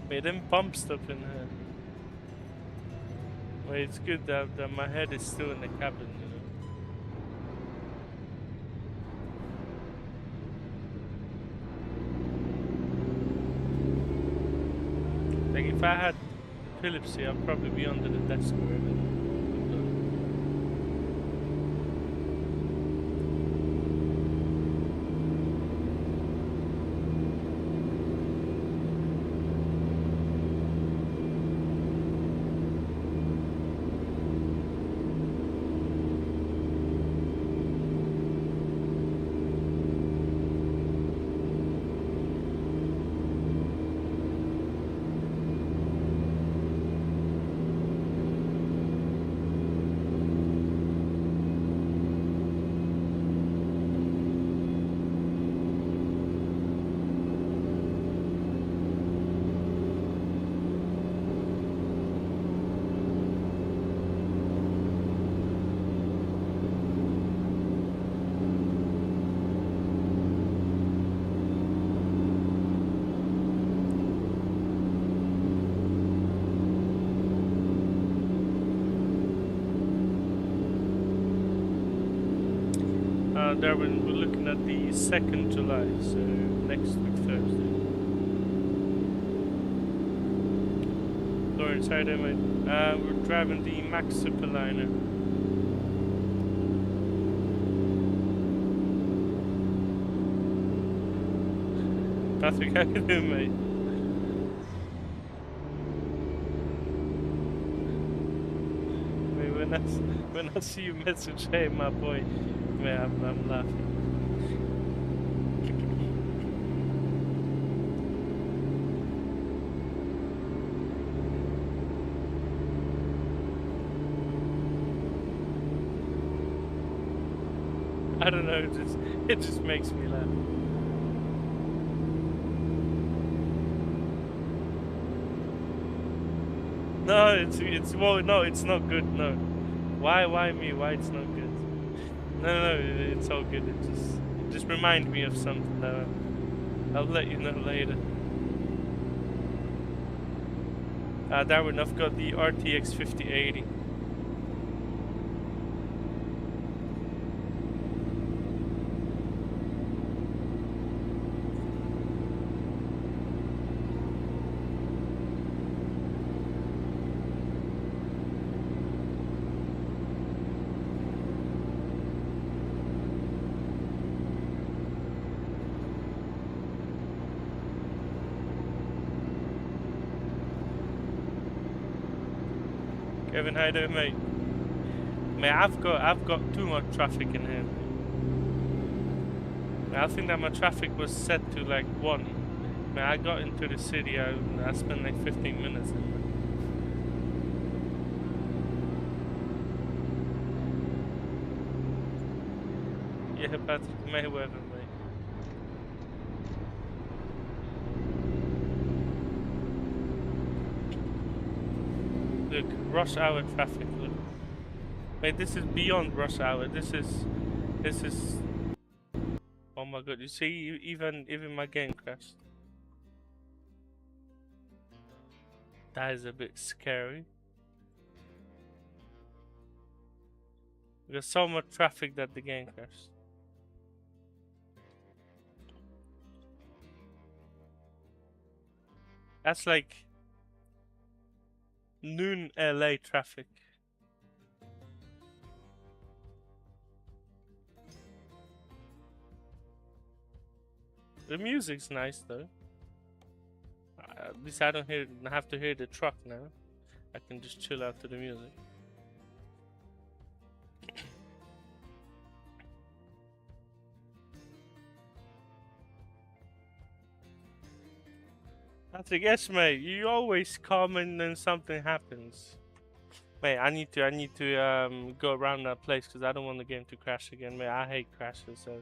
Wait, them pumps up in here. Wait, it's good that my head is still in the cabin, you know. I had Philips here, I'd probably be under the desk already. Darwin, we're looking at the 2nd July, so next week Thursday. Lawrence, how do mate? We're driving the Mack Superliner. Patrick, how you doing, mate? When I see you message, hey my boy, man, I'm laughing. I don't know, it just makes me laugh. No, well, no, it's not good. No, why me? Why it's not good? No, it's all good. It just remind me of something that I'll let you know later. Darwin, I've got the RTX 5080. Kevin, how you doing, mate? Mate, I've got too much traffic in here. Mate, I think that my traffic was set to like 1. Mate, I got into the city, I spent like 15 minutes in there. Yeah, Patrick Mayweather, mate. Look, rush hour traffic, look. Mate, this is beyond rush hour. This is oh my god, you see, even my game crashed. That is a bit scary. There's so much traffic that the game crashed. That's like noon LA traffic. The music's nice though. At least I don't have to hear the truck now. I can just chill out to the music. Patrick, yes, mate. You always comment when something happens. Mate, I need to go around that place because I don't want the game to crash again, mate. I hate crashes. So,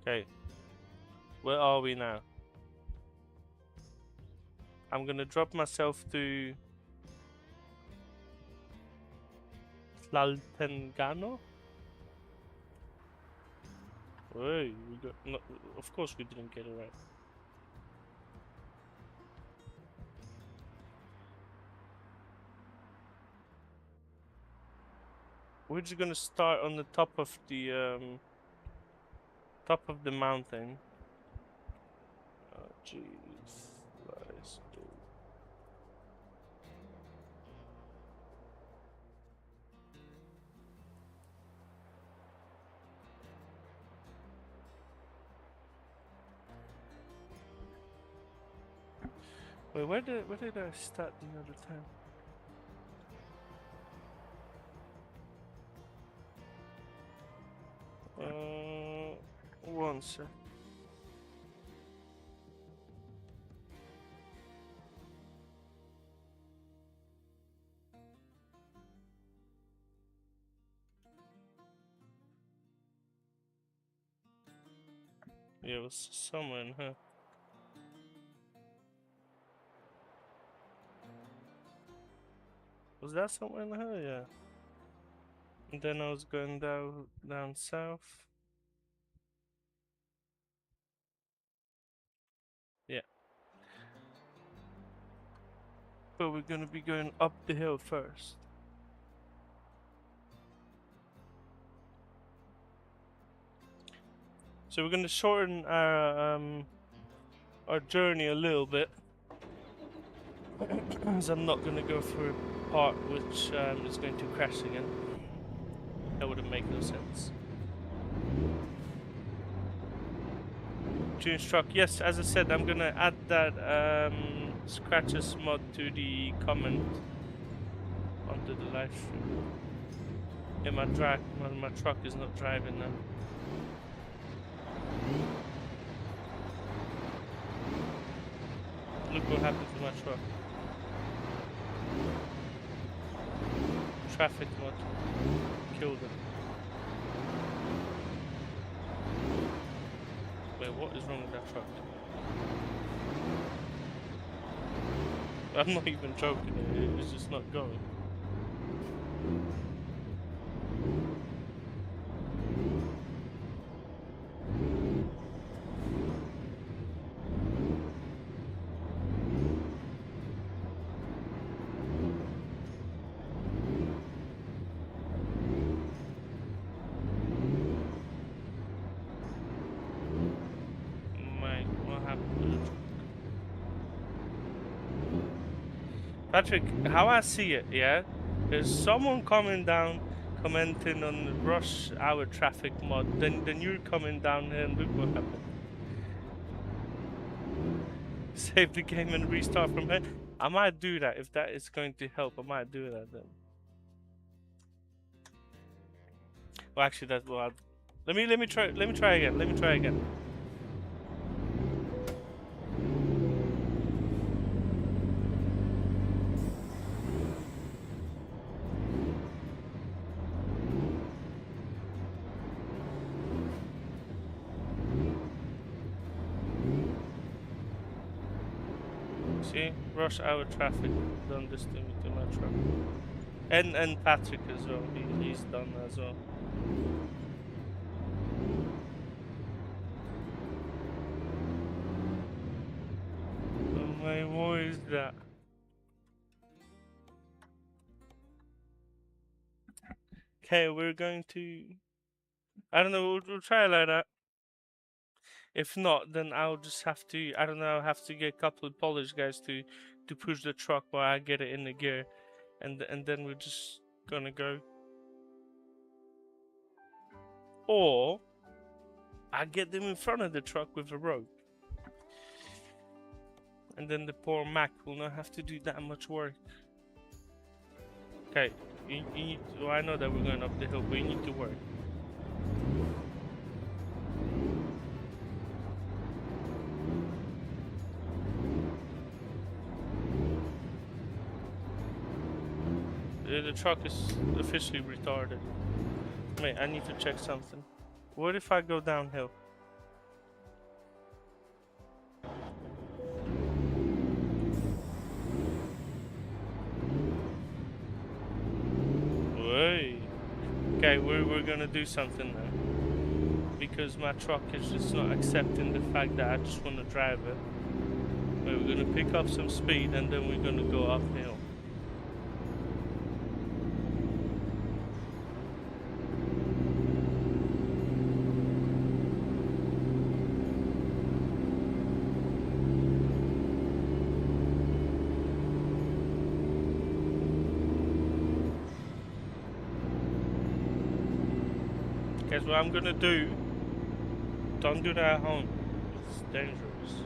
okay, where are we now? I'm gonna drop myself to Tlaltengano. Hey, we got no, of course we didn't get it right. We're just gonna start on the top of the mountain. Oh jeez, Wait, where did I start the other time? One sec. Yeah, it was somewhere in here. Was that somewhere in here? Yeah. And then I was going down south. Yeah. But we're gonna be going up the hill first. So we're gonna shorten our journey a little bit. Because I'm not gonna go through a part which is going to crash again. That wouldn't make no sense. Tunes truck, yes, as I said, I'm gonna add that scratches mod to the comment onto the live stream. Yeah, my truck is not driving now. Look what happened to my truck. Traffic mod killed it. Wait, what is wrong with that truck? I'm not even joking, it's just not going. Patrick, how I see it, yeah, there's someone coming down, commenting on the rush hour traffic mod, then you're coming down here and look what happened. Save the game and restart from here. I might do that if that is going to help. I might do that then. Well, actually, that's well. Let me try again. Let me try again. See, rush hour traffic done this to my truck, and Patrick as well. He's done as well. Oh my, what is that? Okay, we're going to. I don't know. We'll try it like that. If not, then I'll just have to, I don't know, I'll have to get a couple of Polish guys to push the truck while I get it in the gear. And then we're just gonna go. Or, I get them in front of the truck with a rope. And then the poor Mack will not have to do that much work. Okay, you need to, well, I know that we're going up the hill, but you need to work. The truck is officially retarded. Wait, I need to check something. What if I go downhill? Wait. Okay, we're gonna do something now. Because my truck is just not accepting the fact that I just want to drive it. Wait, we're gonna pick up some speed and then we're gonna go uphill. Guess what I'm gonna do? Don't do that at home. It's dangerous.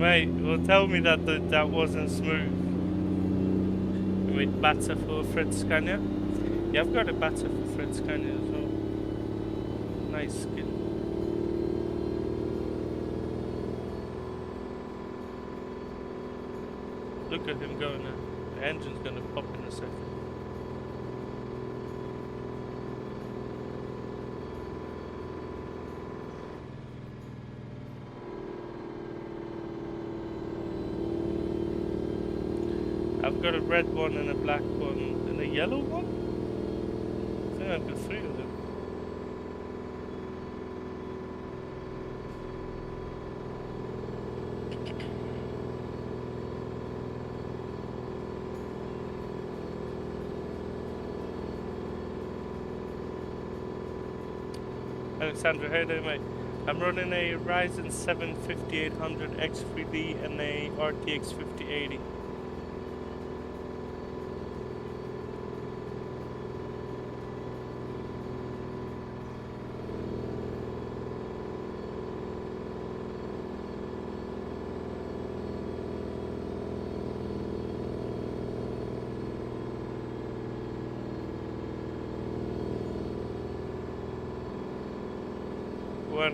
Mate, well tell me that that wasn't smooth. With batter for Fred Scania. Yeah, I've got a batter for Fred Scania as well. Nice skin. Look at him going now. The engine's gonna pop in a second. I've got a red one and a black one and a yellow one? I think I've got 3 of them. Alexandra, how you doing, mate? I'm running a Ryzen 7 5800 X3D and a RTX 5080.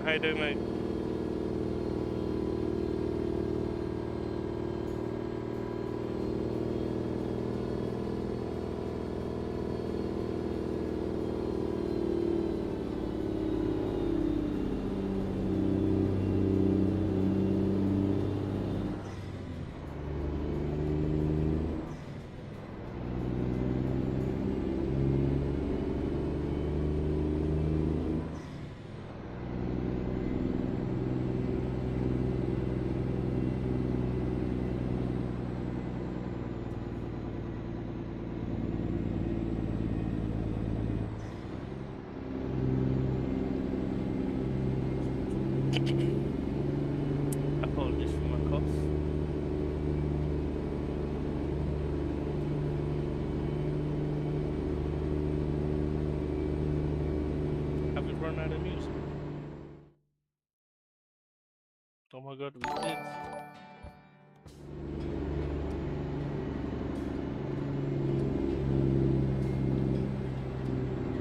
How you doing, mate? Apologies for my cough. Have we run out of music? Oh my god, we did.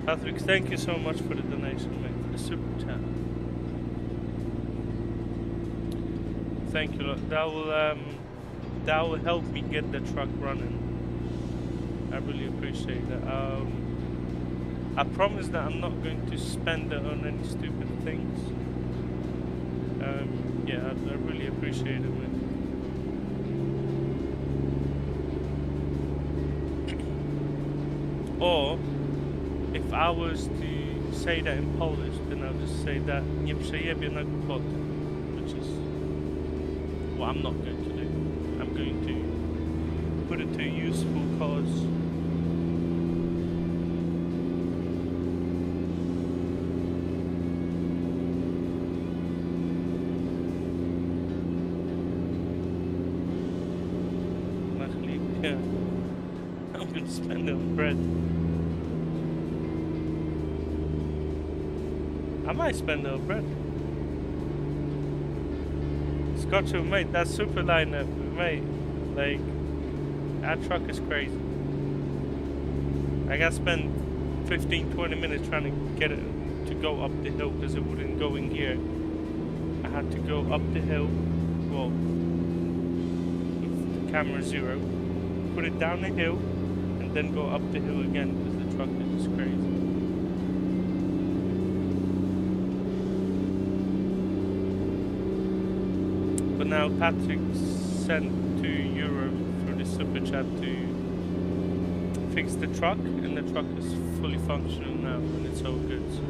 Patrick, thank you so much for the donation, mate, for the super chat. Thank you. That will help me get the truck running. I really appreciate that. I promise that I'm not going to spend it on any stupid things. Yeah, I really appreciate it, man. Or if I was to say that in Polish, then I'll just say that nie przejebie na głupoty, which is what I'm not going to do. I'm going to put it to a useful cause. Actually, yeah, I'm going to spend it on bread. I might spend it on bread. Scotcho, mate, that Superliner, mate, like, that truck is crazy. I got to spend 15-20 minutes trying to get it to go up the hill because it wouldn't go in gear. I had to go up the hill, well, with the camera 0, put it down the hill, and then go up the hill again because the truck is just crazy. But now Patrick sent €2 through the super chat to fix the truck, and the truck is fully functional now, and it's all good. So.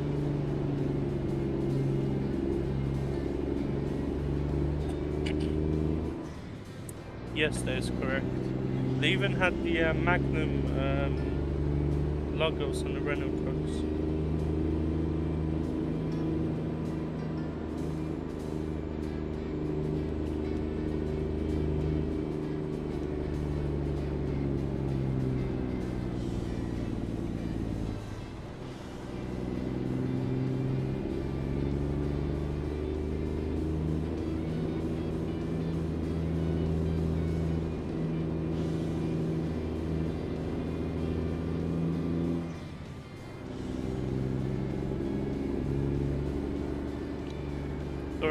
Yes, that is correct. They even had the Magnum logos on the Renault trucks.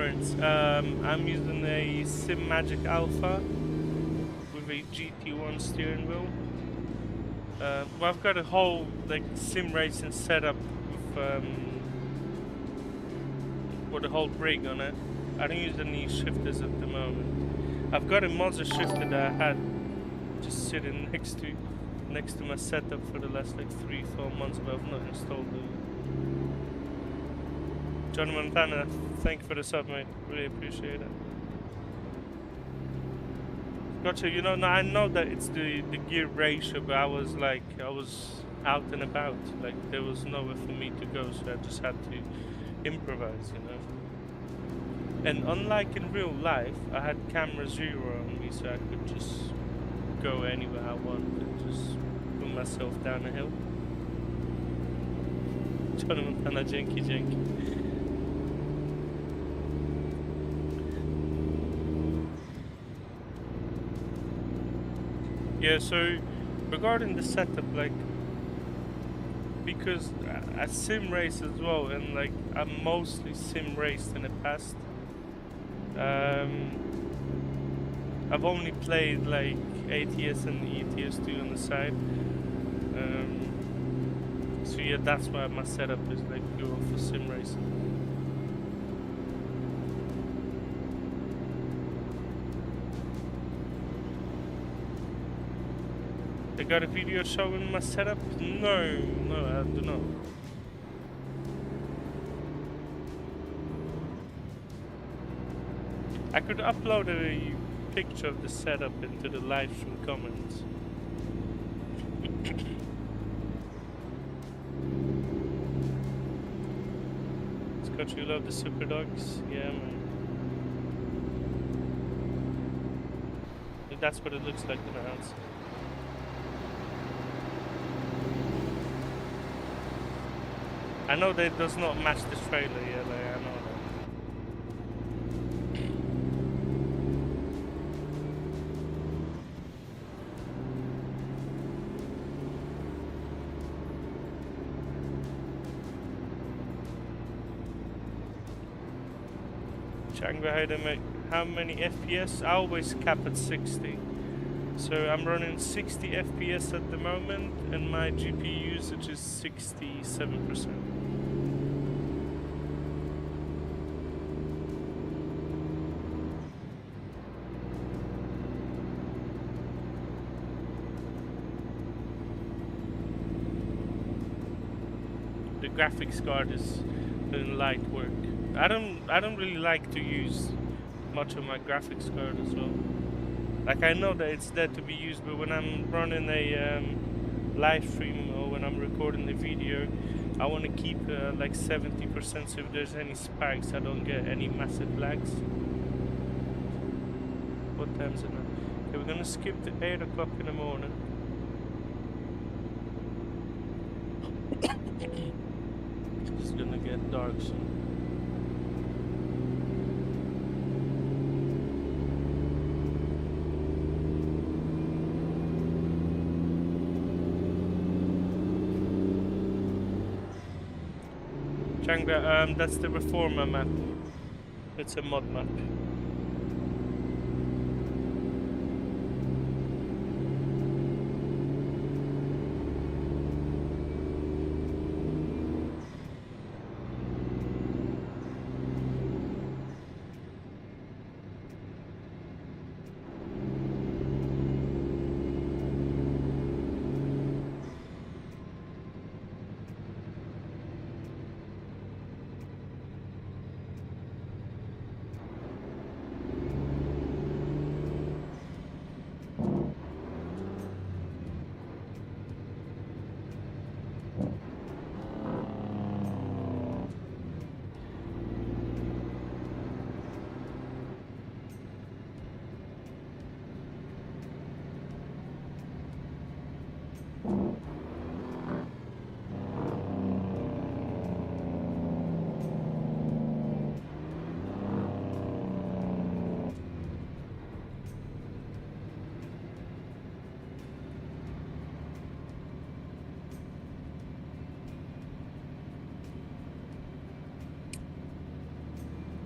components. I'm using a SimMagic Alpha with a GT1 steering wheel. Well, I've got a whole like sim racing setup with a whole rig on it. I don't use any shifters at the moment. I've got a Mazda shifter that I had just sitting next to my setup for the last like 3-4 months, but I've not installed it. John Montana, thank you for the sub, mate. Really appreciate it. Gotcha. You know, I know that it's the gear ratio, but I was out and about. Like there was nowhere for me to go, so I just had to improvise, you know. And unlike in real life, I had camera 0 on me, so I could just go anywhere I wanted and just put myself down a hill. John Montana, janky. Yeah, so regarding the setup, like, because I sim race as well, and like I'm mostly sim raced in the past. I've only played like ATS and ETS2 on the side. So yeah, that's why my setup is like pure for sim racing. They got a video showing my setup? No, I do not. I could upload a picture of the setup into the live stream comments. Scott, you love the super dogs? Yeah, man. That's what it looks like in the house. I know that it does not match the trailer, yeah, like, I know that. Changwa, how many FPS? I always cap at 60. So I'm running 60 FPS at the moment, and my GPU usage is 67%. The graphics card is doing light work. I don't really like to use much of my graphics card as well. Like I know that it's there to be used, but when I'm running a live stream or when I'm recording a video, I want to keep like 70%, so if there's any spikes, I don't get any massive lags. What time is it now? Okay, we're gonna skip to 8 o'clock in the morning. It's gonna get dark soon. Changba, that's the Reforma map. It's a mod map.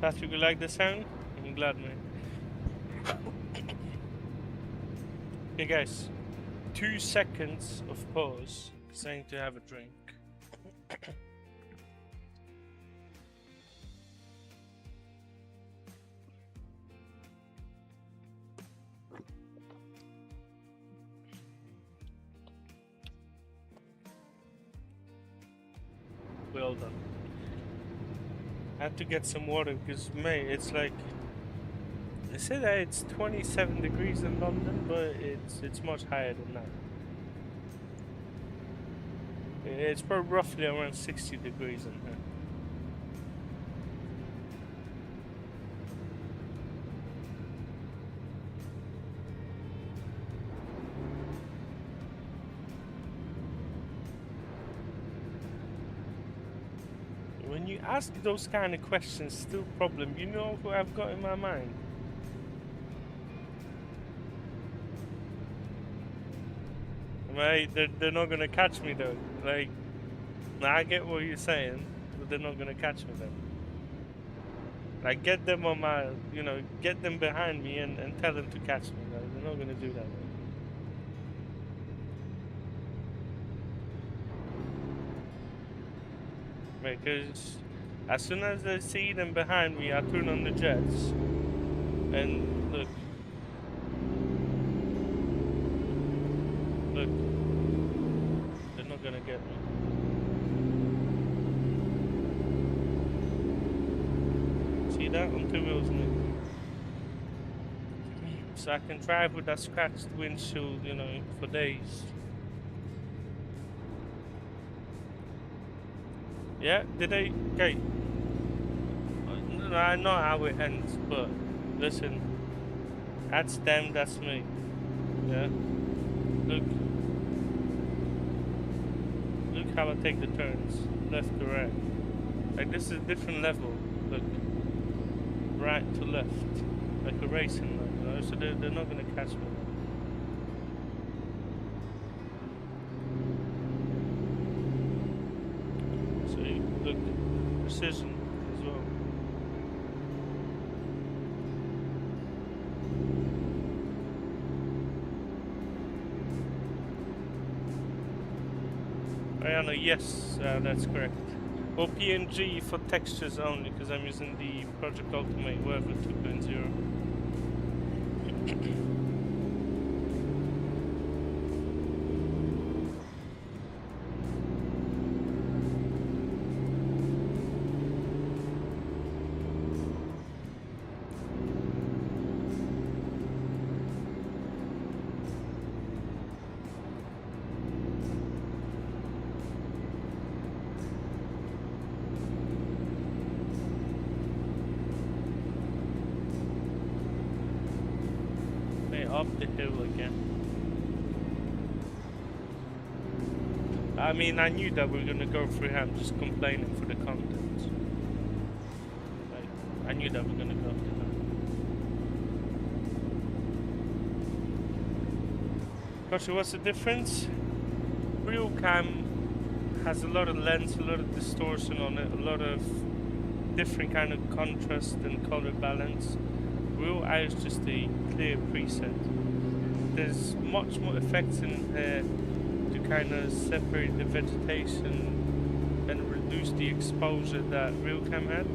Patrick, you like the sound? I'm glad, man. Okay, guys. 2 seconds of pause. Saying to have a drink. Well done. I had to get some water because, mate, it's like they say that it's 27 degrees in London, but it's much higher than that. It's probably roughly around 60 degrees in here. When you ask those kind of questions, still problem, you know who I've got in my mind? Right, they're not gonna catch me though. Like, I get what you're saying, but they're not gonna catch me though. Like, get them on my, you know, get them behind me and tell them to catch me. Like, they're not gonna do that. Because as soon as I see them behind me, I turn on the jets. And look. Look. They're not gonna get me. See that? On 2 wheels, mate. So I can drive with that scratched windshield, you know, for days. Yeah, did they? Okay. I know how it ends, but listen. That's them, that's me. Yeah? Look. Look how I take the turns. Left to right. Like, this is a different level. Look. Right to left. Like a racing line, you know? So they're not gonna catch me. Look, precision as well. Ariana, yes, that's correct. Well, PNG for textures only, because I'm using the Project Ultimate Whatever 2.0. Up the hill again. I mean, I knew that we were gonna go through here. I'm just complaining for the content. Like, I knew that we were gonna go through that. Gotcha, what's the difference? Real cam has a lot of lens, a lot of distortion on it, a lot of different kind of contrast and color balance. RealEye is just a clear preset. There's much more effects in here to kind of separate the vegetation and reduce the exposure that RealCam had,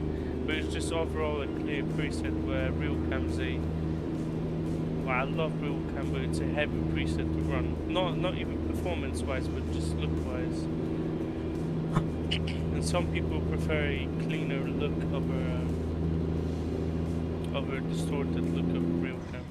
but it's just overall a clear preset where RealCam's a, well, I love RealCam, but it's a heavy preset to run. Not even performance wise, but just look wise. And some people prefer a cleaner look over a distorted look of RealCam.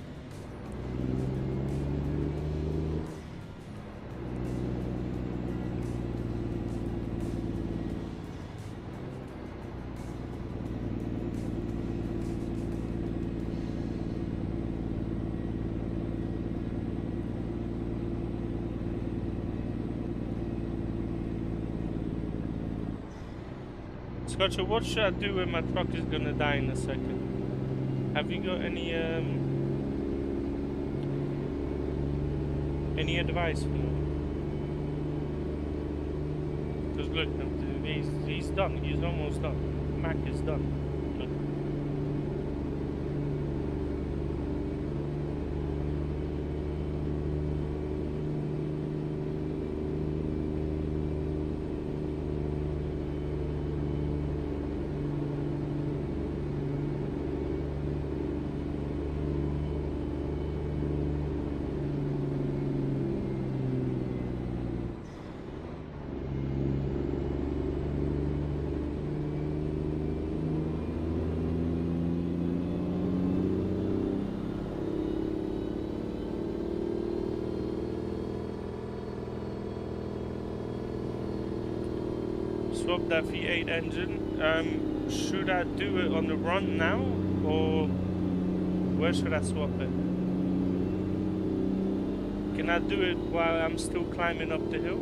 Scotcha, what should I do when my truck is gonna die in a second? Have you got any advice for me? Because look, he's done. He's almost done. Mack is done. Look. swap that V8 engine. Should I do it on the run now, or where should I swap it? Can I do it while I'm still climbing up the hill?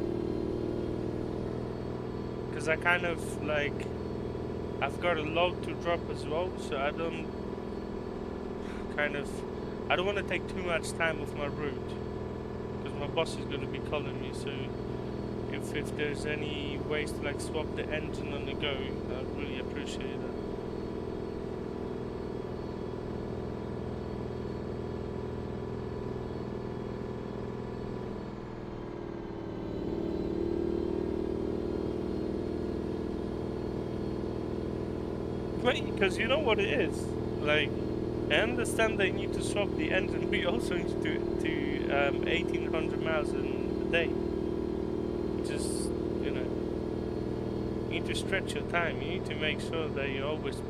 Because I kind of like, I've got a load to drop as well, so I don't want to take too much time off my route, because my boss is going to be calling me. So if there's any ways to like swap the engine on the go, I'd really appreciate that. Because you know what it is, like, I understand they need to swap the engine, but you also need to 1800 miles in a day, which is, you know, you need to stretch your time. You need to make sure that you're always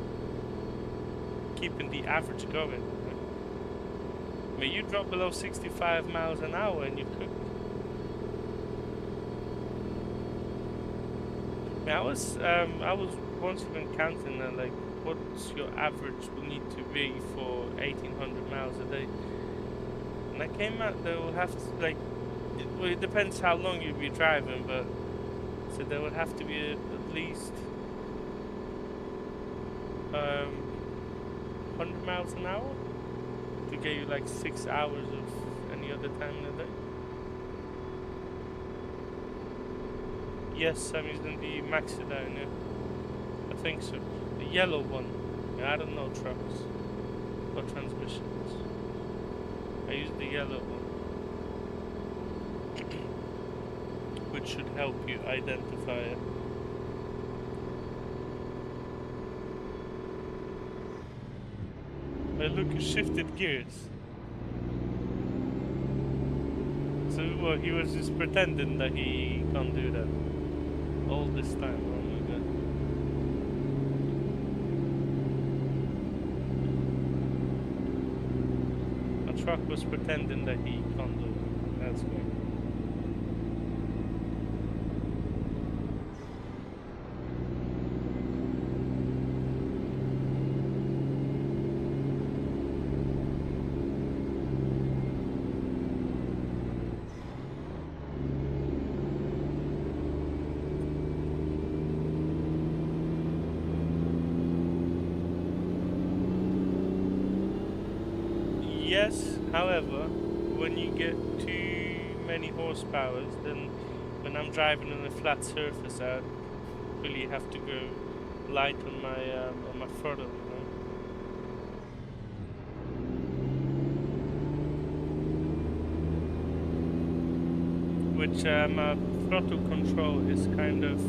keeping the average going. Right? I mean, you drop below 65 miles an hour and you're cooked. I mean, I was once even counting that, like, what's your average will need to be for 1800 miles a day, and I came out they will have to, like, it depends how long you'll be driving, but so there would have to be at least 100 miles an hour to get you like 6 hours of any other time in the day. Yes, I'm using the Mack Superliner. I think so. The yellow one. I don't know trucks or transmissions. I use the yellow one, which should help you identify it. But look, you shifted gears. So, well, he was just pretending that he can't do that all this time. Oh my god. A truck was pretending that he can't do it. That's great. Yes, however, when you get too many horsepowers, then when I'm driving on a flat surface, I really have to go light on my throttle, you know. Which my throttle control is kind of,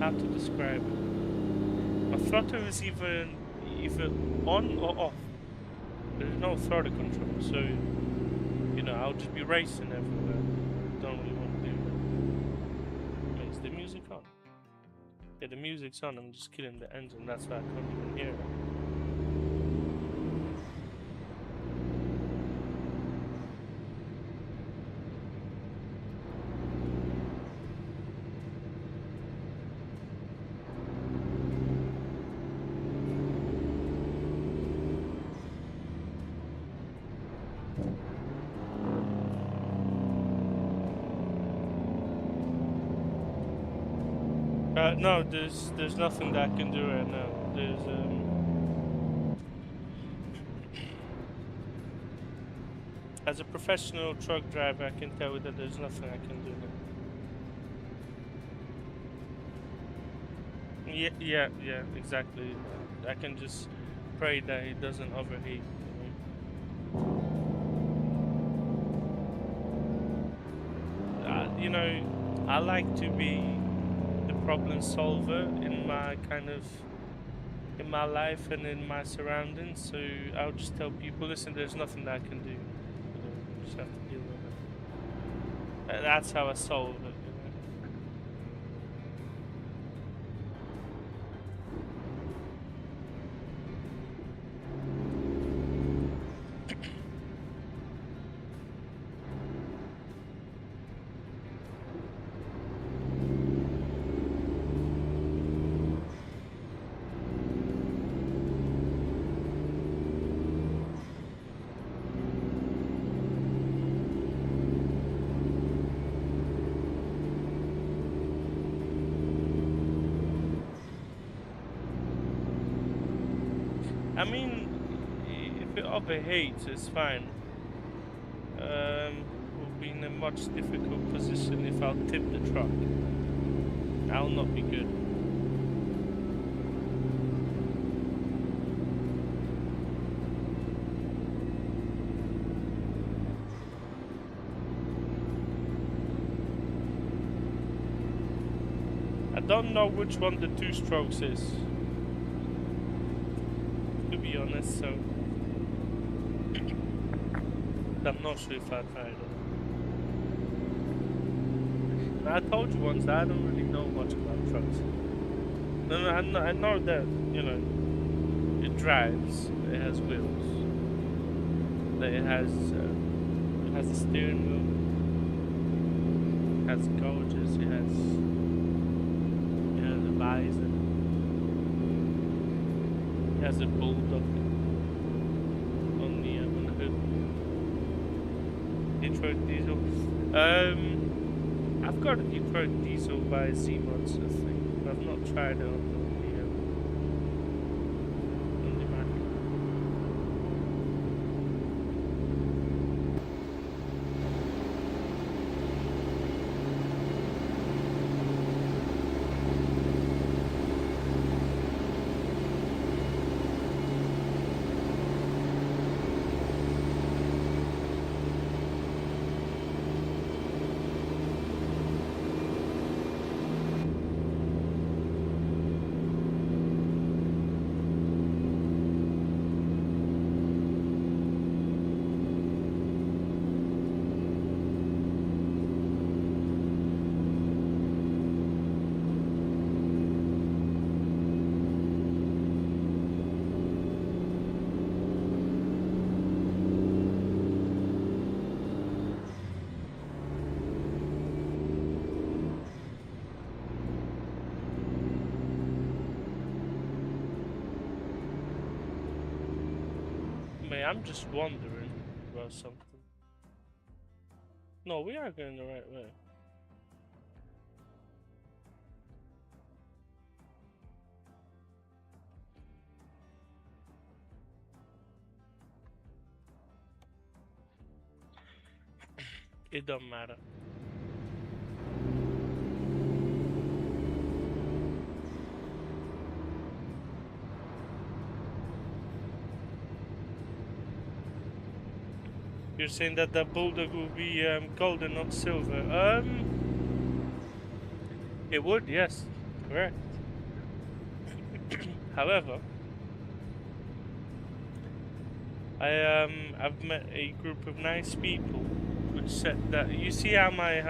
how to describe it. My throttle is either on or off. There's no throttle control, so, you know, I'll just be racing everywhere. Don't really want to do that. Wait, is the music on? Yeah, the music's on. I'm just killing the engine. That's why I can't even hear it. No, there's nothing that I can do right now. There's as a professional truck driver, I can tell you that there's nothing I can do now. Yeah, exactly. I can just pray that it doesn't overheat. You know, I like to be the problem solver in my in my life and in my surroundings, so I'll just tell people, listen, there's nothing that I can do. You know, just have to deal with it. That's how I solve it. I mean, if it overheats, it's fine. We'll be in a much difficult position if I'll tip the truck. That'll not be good. I don't know which one the 2 strokes is, to be honest, so I'm not sure if I'd try it. I told you once that I don't really know much about trucks. No, I know that, you know, it drives, it has wheels, that it has a steering wheel, it has gauges, it has a visor, it has a bulldog on the hood. Detroit diesel. I've got a Detroit diesel by Z-Mods, I think. I've not tried it on the Mack. I'm just wondering about something. No, we are going the right way. It don't matter. You're saying that the bulldog will be gold and not silver? It would, yes, correct. However, I've met a group of nice people which said that you see how my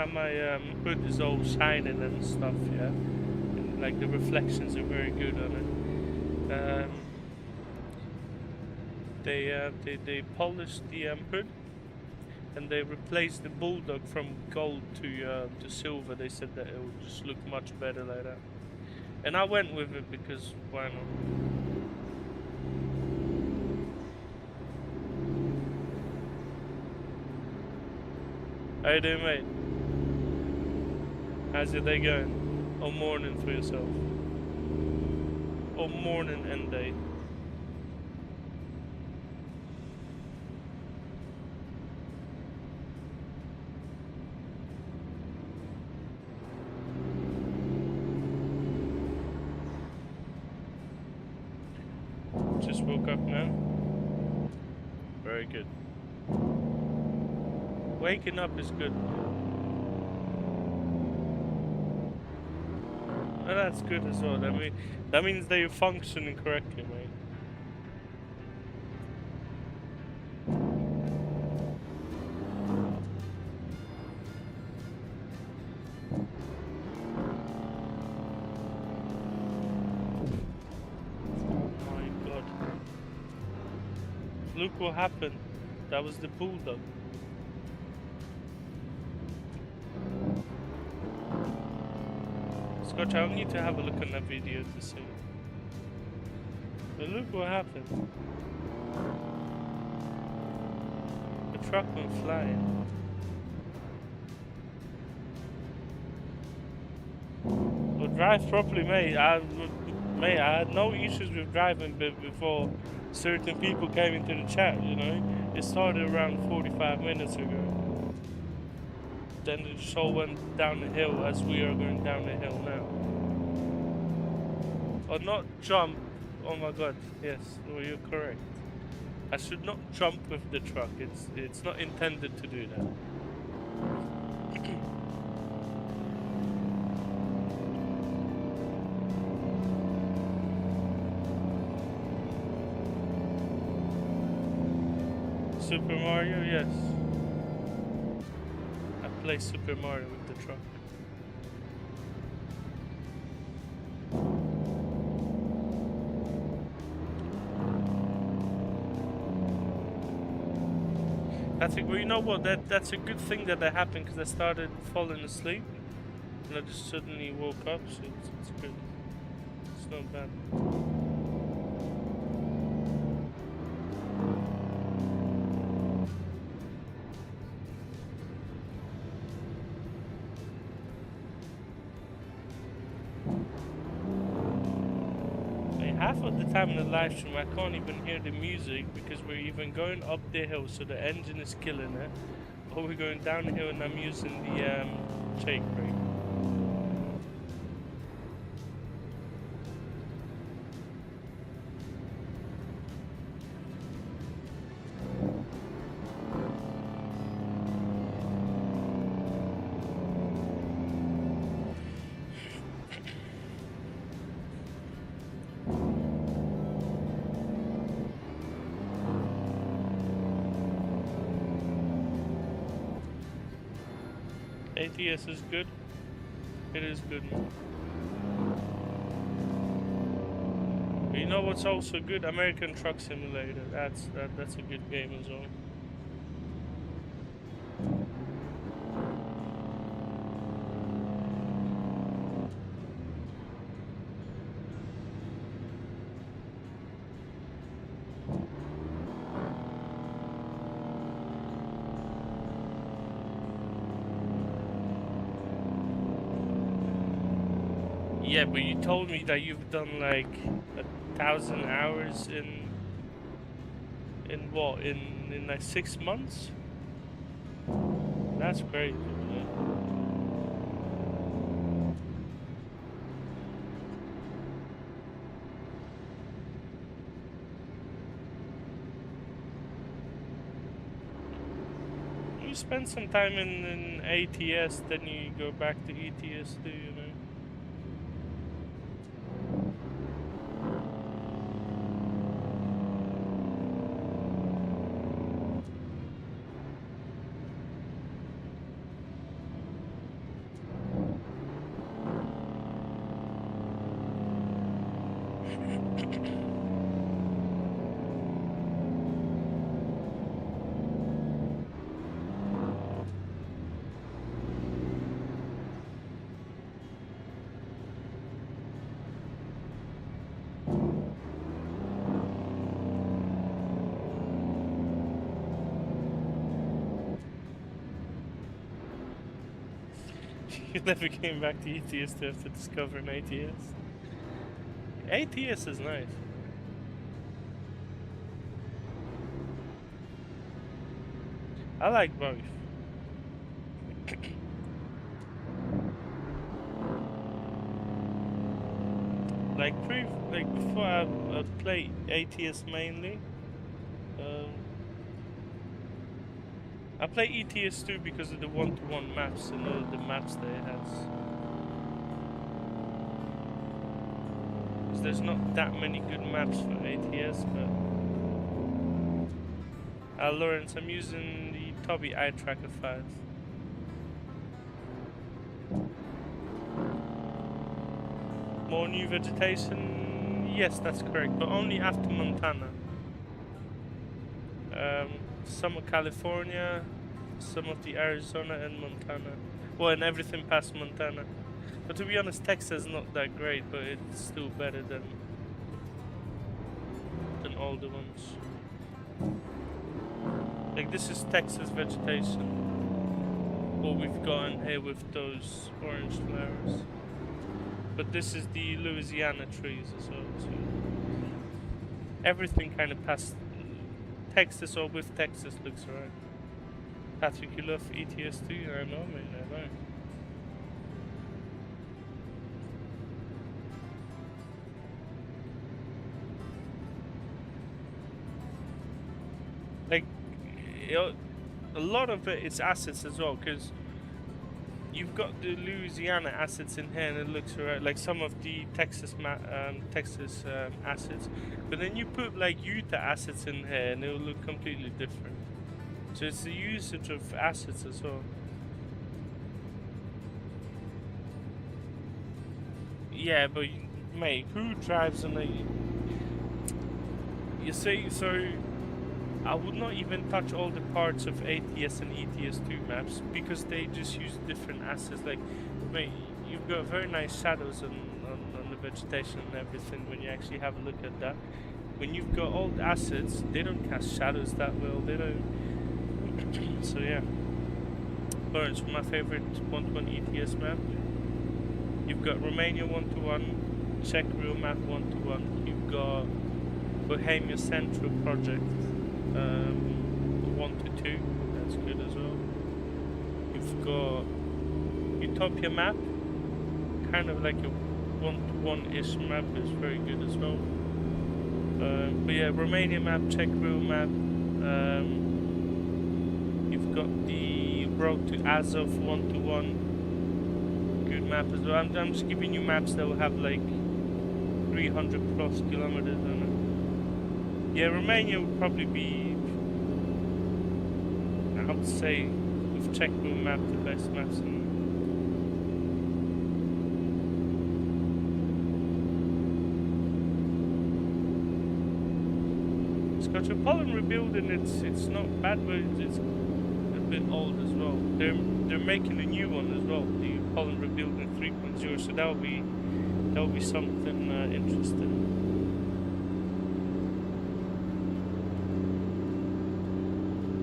hood is all shining and stuff, yeah, and, like the reflections are very good on it. They polished the hood. And they replaced the bulldog from gold to silver. They said that it would just look much better like that. And I went with it because why not? How you doing, mate? How's your day going? Or morning for yourself? Or morning and day? Just woke up now. Very good. Waking up is good. And that's good as well. That means that you're functioning correctly, mate. Look what happened. That was the bulldog. Scotch, I need to have a look on that video to see. But look what happened. The truck went flying. Well, drive properly, mate. I had no issues with driving before certain people came into the chat, you know. It started around 45 minutes ago. Then it just all went down the hill as we are going down the hill now. Or not jump. Oh my god, yes, well, you're correct. I should not jump with the truck. It's not intended to do that. Super Mario, yes. I play Super Mario with the truck. I think, well, you know what, that's a good thing that happened, because I started falling asleep and I just suddenly woke up, so it's good. It's not bad. 1/2 of the time in the live stream I can't even hear the music because we're even going up the hill, so the engine is killing it, or we're going down the hill and I'm using the shake brake. ATS is good. It is good. But you know what's also good? American Truck Simulator. That's a good game as well. Yeah, but you told me that you've done like 1,000 hours in what? In like 6 months? That's crazy, man. You spend some time in ATS, then you go back to ETS too, you know. You never came back to ETS to have to discover an ATS. ATS is nice. I like both. like before I play ATS mainly. I play ETS too because of the one-to-one maps and all the maps that it has. Because there's not that many good maps for ATS, but Lawrence, I'm using the Tobii Eye Tracker 5. More new vegetation? Yes, that's correct, but only after Montana. Some of California, some of the Arizona and Montana. Well, and everything past Montana. But to be honest, Texas is not that great, but it's still better than all the ones. Like this is Texas vegetation. What we've got in here with those orange flowers. But this is the Louisiana trees as well too. everything kind of past Texas or with Texas looks alright. Patrick, you love ETS2? I know, man, I know. Like, a lot of it is assets as well, because you've got the Louisiana assets in here, and it looks alright. Like some of the Texas assets, but then you put like Utah assets in here, and it will look completely different. So it's the usage of assets as well. Yeah, but mate, who drives on a? You see, so I would not even touch all the parts of ATS and ETS2 maps because they just use different assets. Like, mate, you've got very nice shadows on the vegetation and everything when you actually have a look at that. When you've got old assets, they don't cast shadows that well. They don't. So yeah. Lawrence, my favorite 1-to-1 ETS map. You've got Romania 1-to-1, Czech real map 1-to-1. You've got Bohemia Central Project 1-to-2. That's good as well. You've got Utopia map, kind of like a 1-to-1-ish map, is very good as well. But yeah, Romania map, Czech real map. You've got the Road to Azov 1-to-1. Good map as well. I'm just giving you maps that will have like 300 plus kilometers on it. Yeah, Romania would probably be, I would say, with Czech real map, the best maps. Scotch pollen rebuilding, it's not bad, but it's a bit old as well. They're making a new one as well, the pollen rebuilding 3.0. So that'll be something interesting.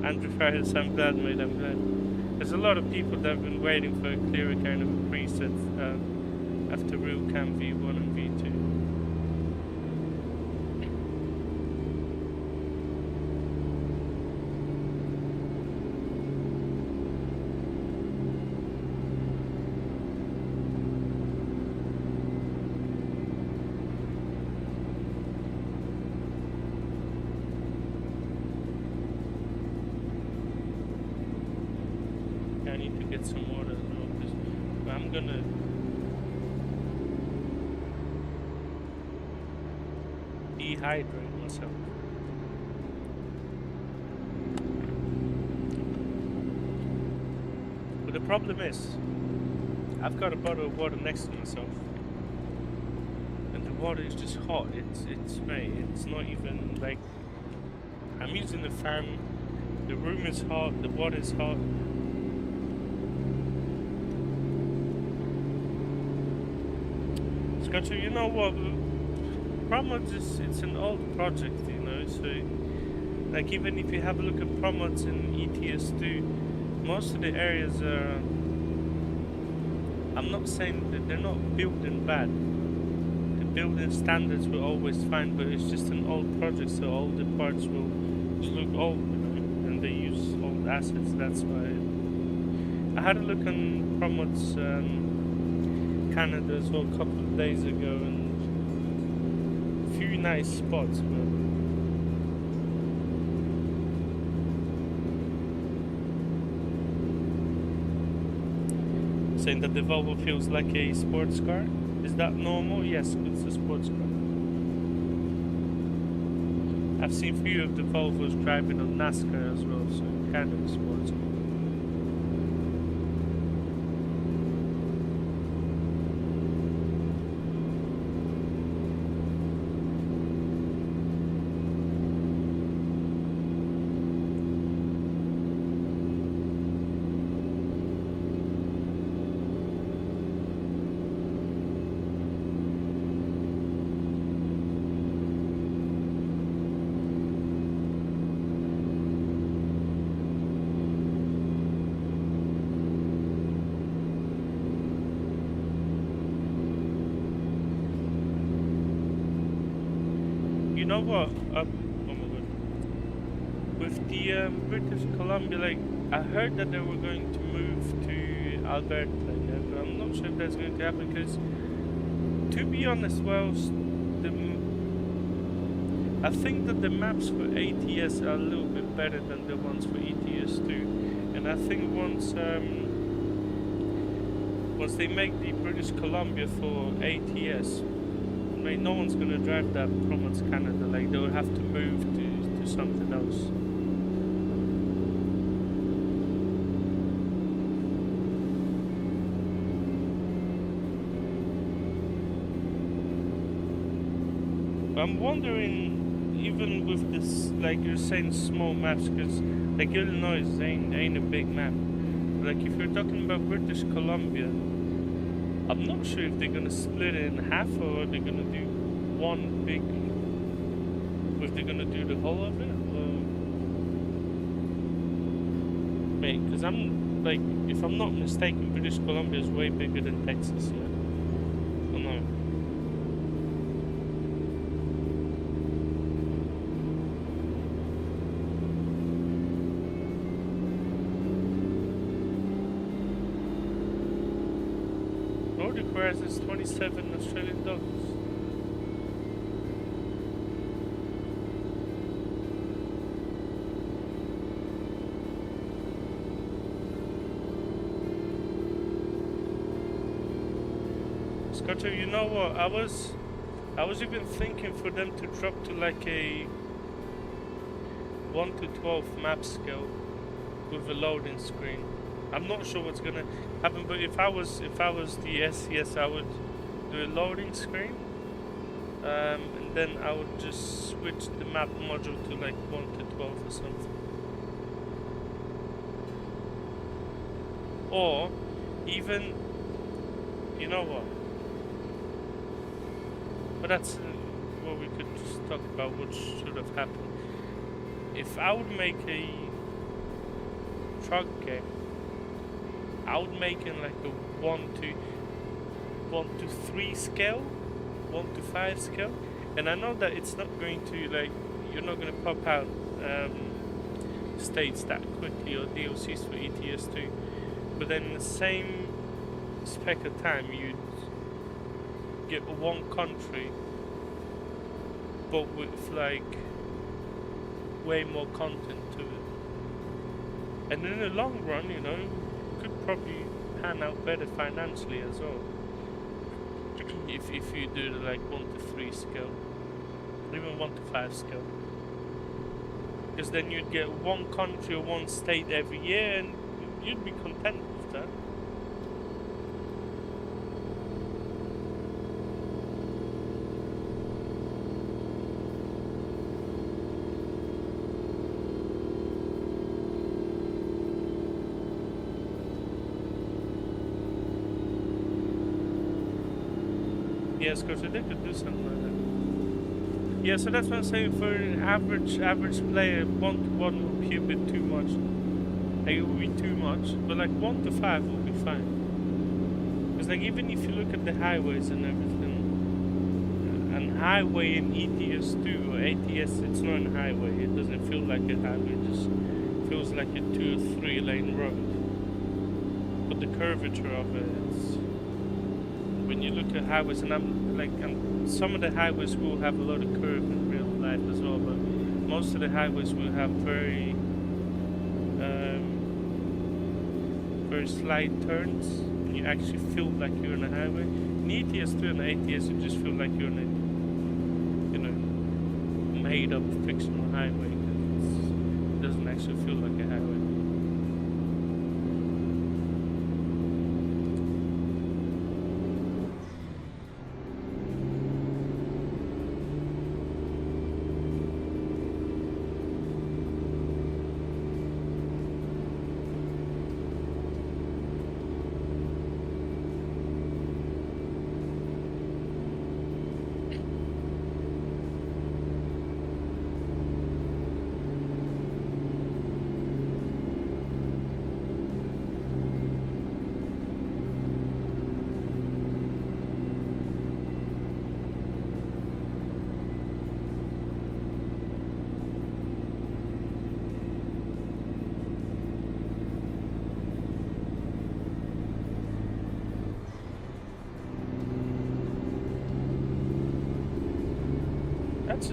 Andrew Ferris, I'm glad, mate. I'm glad. There's a lot of people that have been waiting for a clearer kind of a preset after RealCam V1 and V2. Some water as well, because I'm gonna dehydrate myself. But the problem is, I've got a bottle of water next to myself, and the water is just hot. It's mate, it's not even like I'm using the fan. The room is hot. The water is hot. You know what, Promods it's an old project, you know, so like even if you have a look at Promods in ETS2, most of the areas are, I'm not saying that they're not building bad, the building standards were always fine, but it's just an old project, so all the parts will look old, you know, and they use old assets. That's why I had a look on Promods Canada as well a couple of days ago, and a few nice spots, but saying that the Volvo feels like a sports car. Is that normal? Yes, it's a sports car. I've seen a few of the Volvos driving on NASCAR as well, so kind of a sports car. you know what? Oh my god. With the British Columbia, like I heard that they were going to move to Alberta, yeah, but I'm not sure if that's going to happen because, to be honest, I think that the maps for ATS are a little bit better than the ones for ETS2, and I think once they make the British Columbia for ATS, I mean, no one's gonna drive that from Canada. Like they'll have to move to something else. I'm wondering, even with this, like you're saying, small maps, because like Illinois ain't a big map. Like if you're talking about British Columbia, I'm not sure if they're gonna split it in half or they're gonna do one big. If they're gonna do the whole of it, wait, because I'm like, if I'm not mistaken, British Columbia is way bigger than Texas. Yeah, I don't know. Whereas it's 27 Australian dollars. Scotto, you know what? I was even thinking for them to drop to like a 1 to 12 map scale with a loading screen. I'm not sure what's gonna happen, but if I was the SCS, I would do a loading screen, and then I would just switch the map module to like 1 to 12 or something. Or even, you know what? But that's what we could just talk about what should have happened. If I would make a truck game, I would make it like a 1 to 3 scale, 1 to 5 scale, and I know that it's not going to, like, you're not going to pop out states that quickly or DLCs for ETS2, but then in the same spec of time you'd get one country, but with like way more content to it, and in the long run, you know, could probably pan out better financially as well if you do the like 1 to 3 scale, or even 1 to 5 scale, because then you'd get one country or one state every year and you'd be content with that. Yes, because they could do something like that. Yeah, so that's what I'm saying. For an average player, 1 to 1 will be a bit too much. Like, it will be too much, but like 1 to 5 will be fine. Because like even if you look at the highways and everything, an highway in ETS2 or ATS, it's not a highway. It doesn't feel like a highway. It just feels like a 2 or 3 lane road. But the curvature of it, it's, when you look at highways, and some of the highways will have a lot of curve in real life as well, but most of the highways will have very slight turns, and you actually feel like you're on a highway. In ETS2 and ATS, you just feel like you're on a, you know, made up fictional highway, because it doesn't actually feel like a highway.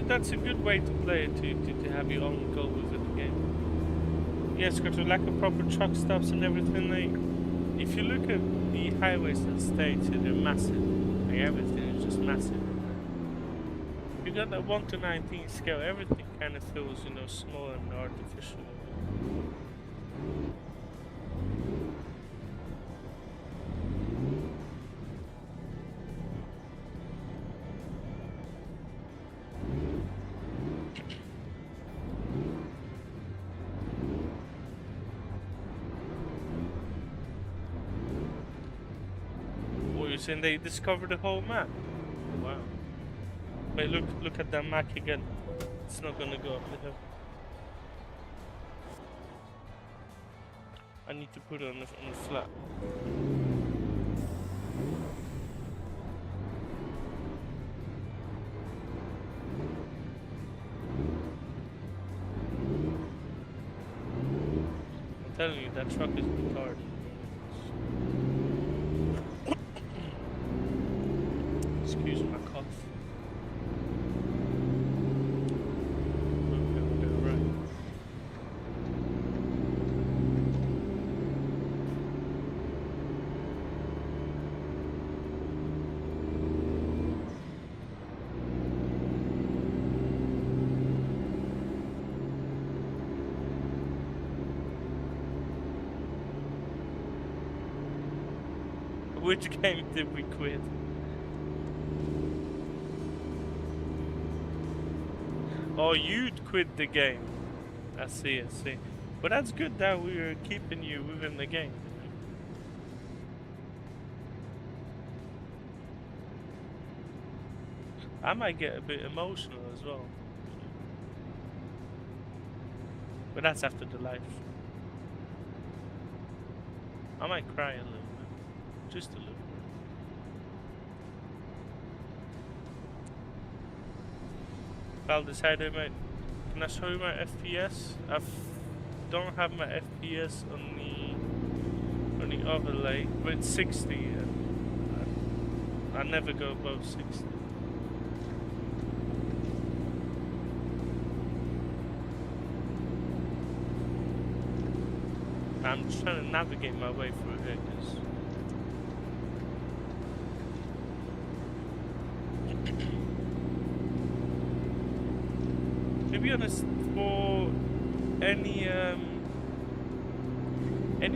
That's a good way to play it, to have your own goal within the game. Yes, got to lack of proper truck stops and everything. Like, if you look at the highways in the States, they're massive. Like, everything is just massive. You got that 1 to 19 scale, everything kind of feels, you know, small and artificial. And they discovered the whole map. Wow. Wait, look at that Mack again. It's not gonna go up the hill. I need to put it on the flat. I'm telling you, that truck is retarded. Excuse my cough. Which game did we quit? Oh, you'd quit the game. I see. But that's good that we are keeping you within the game. I might get a bit emotional as well. But that's after the life. I might cry a little bit. Just a little bit. I'll decide, mate. Can I show you my FPS? I don't have my FPS on the overlay, but it's 60. And I never go above 60. I'm just trying to navigate my way through here, because to be honest, for any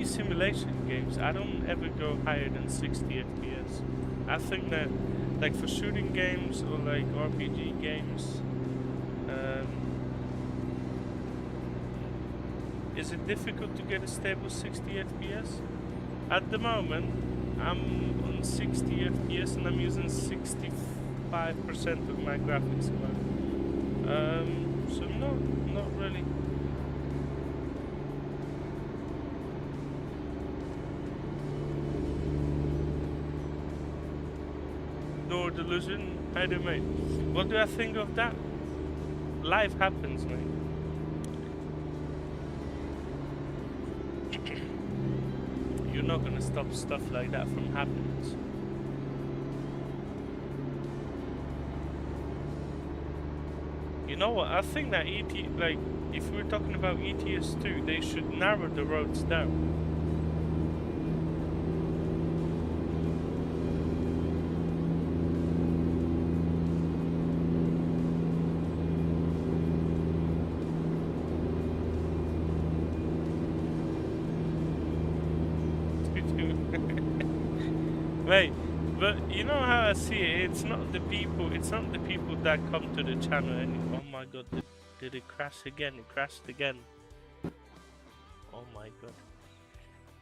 simulation games, I don't ever go higher than 60 FPS. I think that, like, for shooting games or like RPG games, is it difficult to get a stable 60 FPS? At the moment, I'm on 60 FPS and I'm using 65% of my graphics card. So not really. No delusion, I do, mate. What do I think of that? Life happens, mate. You're not gonna stop stuff like that from happening. You know what? I think that like, if we're talking about ETS2, they should narrow the roads down. Wait, but you know how I see it? It's not the people that come to the channel anymore. Oh my god, did it crash again? It crashed again. Oh my god.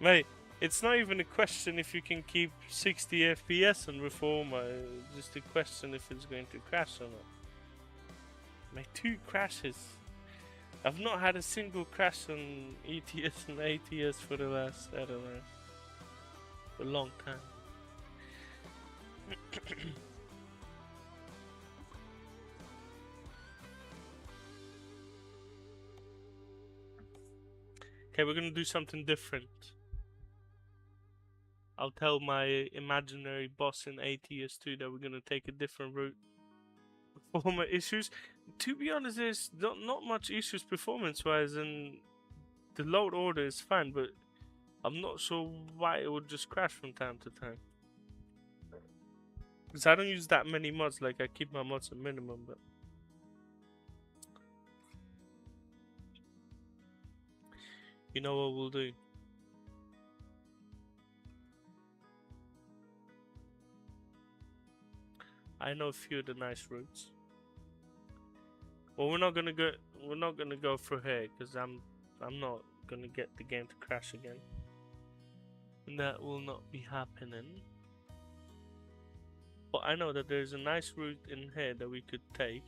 Mate, it's not even a question if you can keep 60 FPS on Reforma. It's just a question if it's going to crash or not. Mate, 2 crashes. I've not had a single crash on ETS and ATS for the last, I don't know, a long time. Okay, we're gonna do something different. I'll tell my imaginary boss in ATS2 that we're gonna take a different route Reforma issues. To be honest, there's not much issues performance-wise, and the load order is fine, but I'm not sure why it would just crash from time to time. Because I don't use that many mods, like I keep my mods at minimum, but... You know what we'll do? I know a few of the nice routes. Well, we're not gonna go through here because I'm not gonna get the game to crash again. And that will not be happening. But I know that there's a nice route in here that we could take,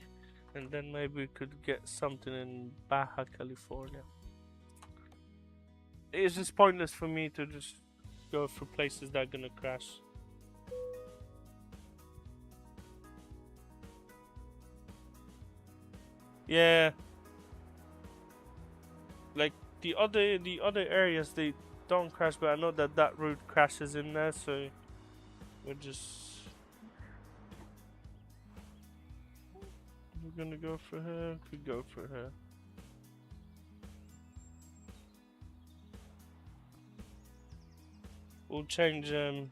and then maybe we could get something in Baja California. It's just pointless for me to just go through places that are gonna crash. Yeah. Like the other areas, they don't crash, but I know that that route crashes in there, so we're gonna go for her. Could go for her. We'll change we're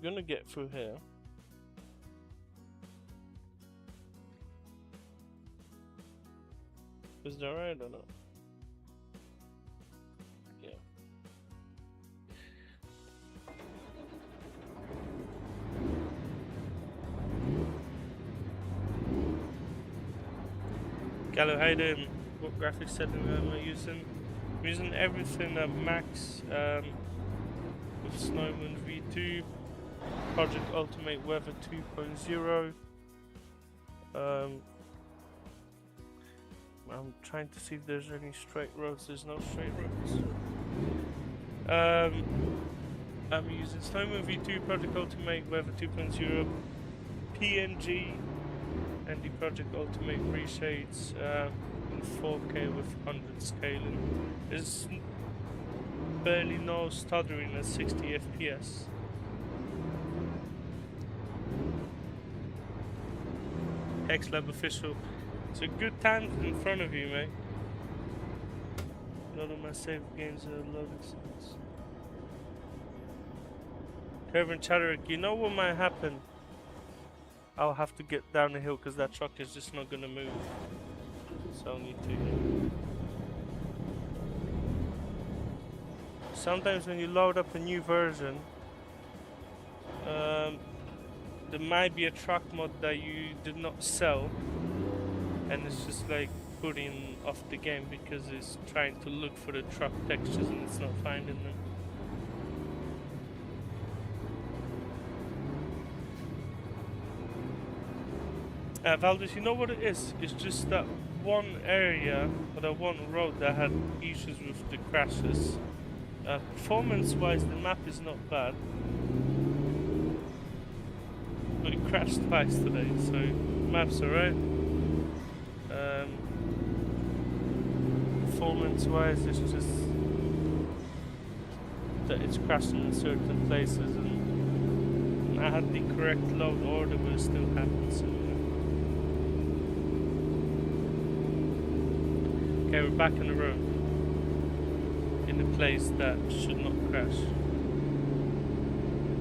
gonna get through here. Is that right or not? Yeah. Gallo, how you doing? What graphics setting am I using? I'm using everything at max with Snowymoon V2, Project Ultimate Weather 2.0. I'm trying to see if there's any straight roads. There's no straight roads. I'm using Snowymoon V2, Project Ultimate Weather 2.0, PNG, and the Project Ultimate reshades in 4K with 100 scaling. There's barely no stuttering at 60 FPS. X-Lab official. So good times in front of you, mate. A lot of my save games are loaded since. Kevin Chadwick, you know what might happen? I'll have to get down the hill because that truck is just not gonna move. So I'll need to. Sometimes when you load up a new version, there might be a truck mod that you did not sell, and it's just like putting off the game because it's trying to look for the truck textures and it's not finding them. Valdez, you know what it is? It's just that one area, or that one road that had issues with the crashes. Performance-wise, the map is not bad, but it crashed twice today, so map's alright. Performance-wise, it's just that it's crashing in certain places, and I had the correct load order, but it still happened. So. Okay, we're back on the road, in a place that should not crash.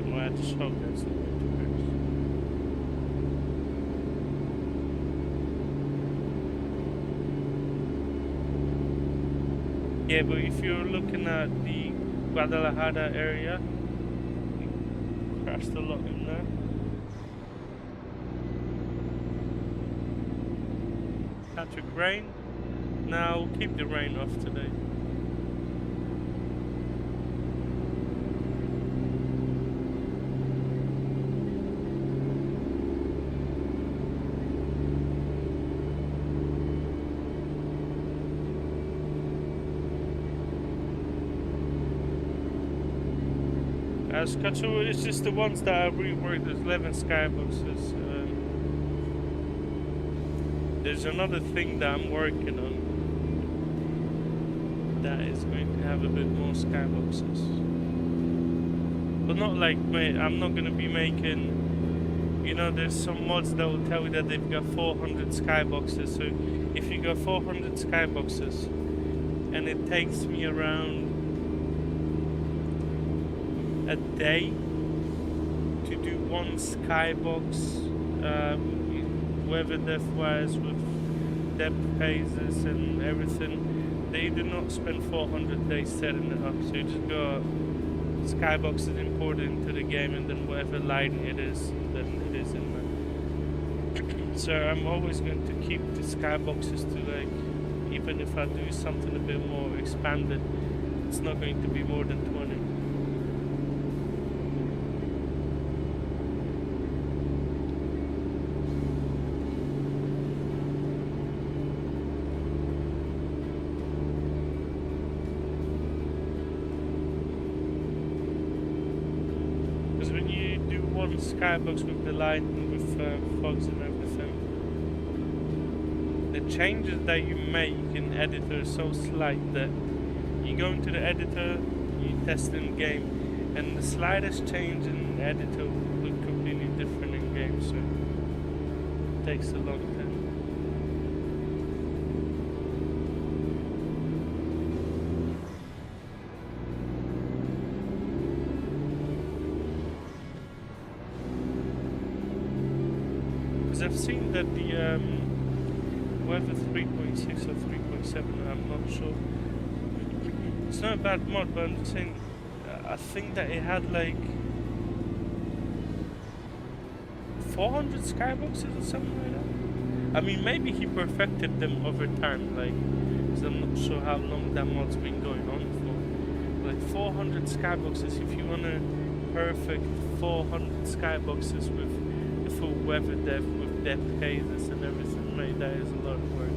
And I had to show guys that it to crash. Yeah, but if you're looking at the Guadalajara area, it crashed a lot in there. Patrick Rain. Now we'll keep the rain off today. As Kachu, it's just the ones that I reworked. There's 11 skyboxes. There's another thing that I'm working on that is going to have a bit more skyboxes. but not like I'm not gonna be making, you know, there's some mods that will tell you that they've got 400 skyboxes. So if you got 400 skyboxes and it takes me around a day to do one skybox, weather depth wise with depth phases and everything, they do not spend 400 days setting it up. So you just got skyboxes imported into the game, and then whatever lighting it is, then it is in there. So I'm always going to keep the skyboxes to, like, even if I do something a bit more expanded, it's not going to be more than 20. Skybox with the light and with fogs and everything, the changes that you make in editor are so slight that you go into the editor, you test in game, and the slightest change in the editor will look completely different in game, so it takes a long time. I've seen that the whether 3.6 or 3.7, I'm not sure. It's not a bad mod, but I'm just saying, I think that it had like 400 skyboxes or something like that. I mean, maybe he perfected them over time, like, because I'm not sure how long that mod's been going on for. Like 400 skyboxes, if you want a perfect 400 skyboxes with the full weather depth, with depth phases and everything, mate, that is a lot of work.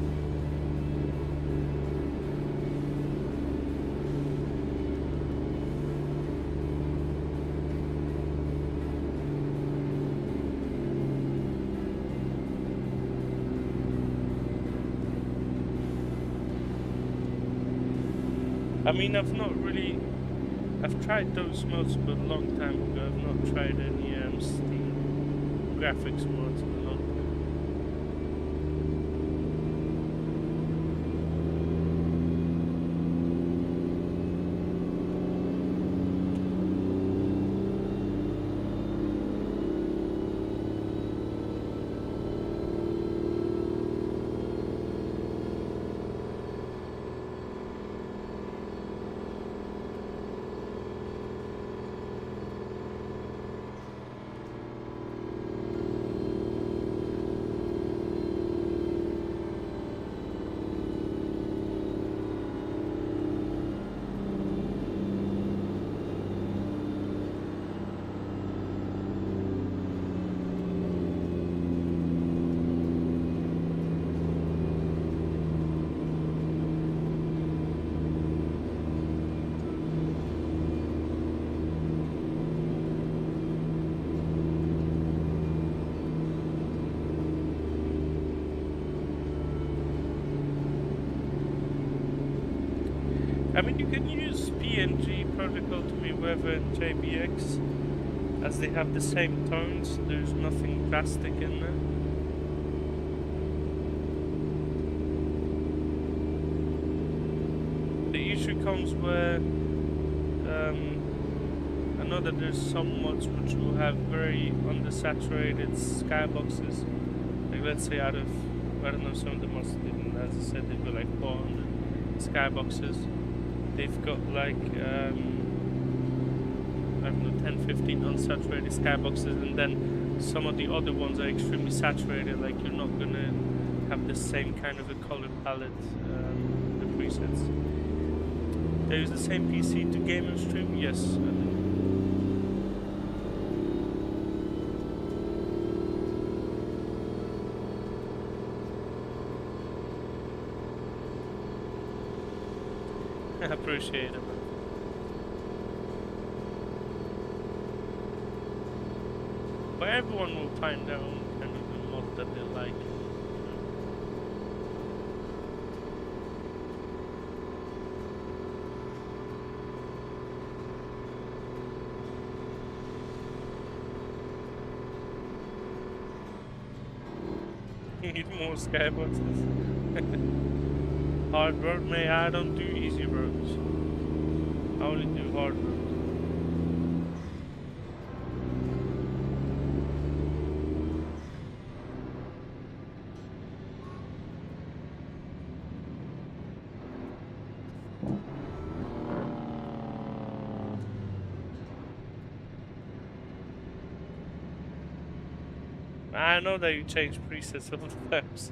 I mean, I've tried those mods, but a long time ago. I've not tried any Steam graphics mods in a long time. I mean, you can use PNG, Project Ultimate Weather, and JBX, as they have the same tones. There's nothing drastic in there. The issue comes where I know that there's some mods which will have very undersaturated skyboxes. Like, let's say out of, I don't know, some of the mods didn't, as I said, they've got like 400 skyboxes. They've got like, I don't know, 10, 15 unsaturated skyboxes, and then some of the other ones are extremely saturated. Like, you're not gonna have the same kind of a color palette, the presets. They use the same PC to game and stream? Yes, I do. I appreciate it. But everyone will find their own kind of a mod that they like. need more skyboxes. Hard road, mate. I don't do easy roads. I only do hard roads. I know that you change presets all the times.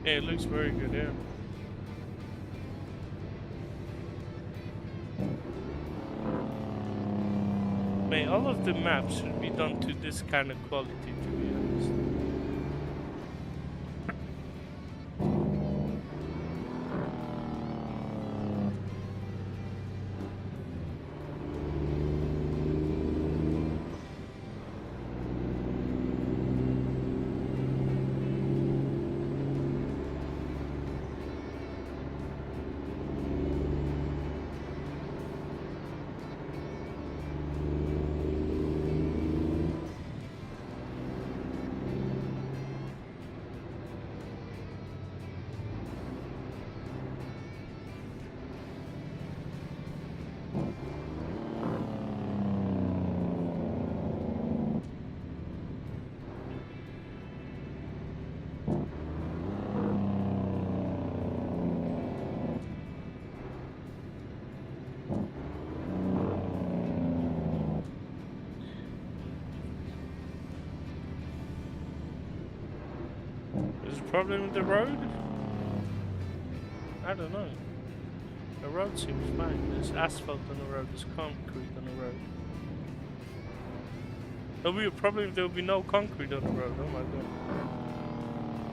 Yeah, it looks very good, yeah. Mate, all of the maps should be done to this kind of quality, to be honest. Is a problem with the road? I don't know. The road seems fine. There's asphalt on the road, there's concrete on the road. There'll be a problem if there'll be no concrete on the road. Oh my god.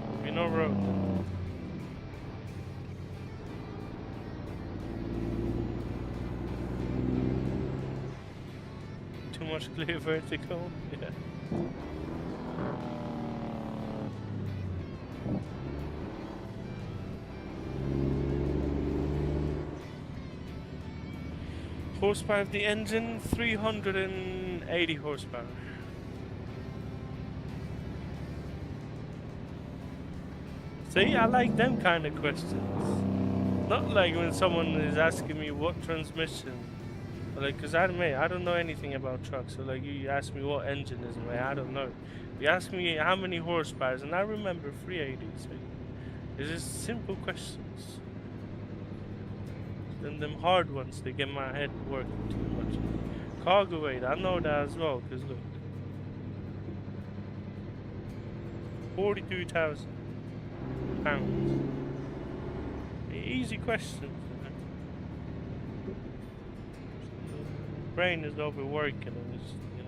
There'll be no road. Too much clear vertical? Yeah. Horsepower of the engine, 380 horsepower. See, I like them kind of questions. Not like when someone is asking me what transmission. Like, cause I don't know anything about trucks. So like, you ask me what engine is, mate, I don't know. You ask me how many horsepower, and I remember 380. So it's just simple questions. And them hard ones, they get my head working too much. Cargo weight, I know that as well, because look. 42,000 pounds. Easy questions. Brain is overworking and it's, you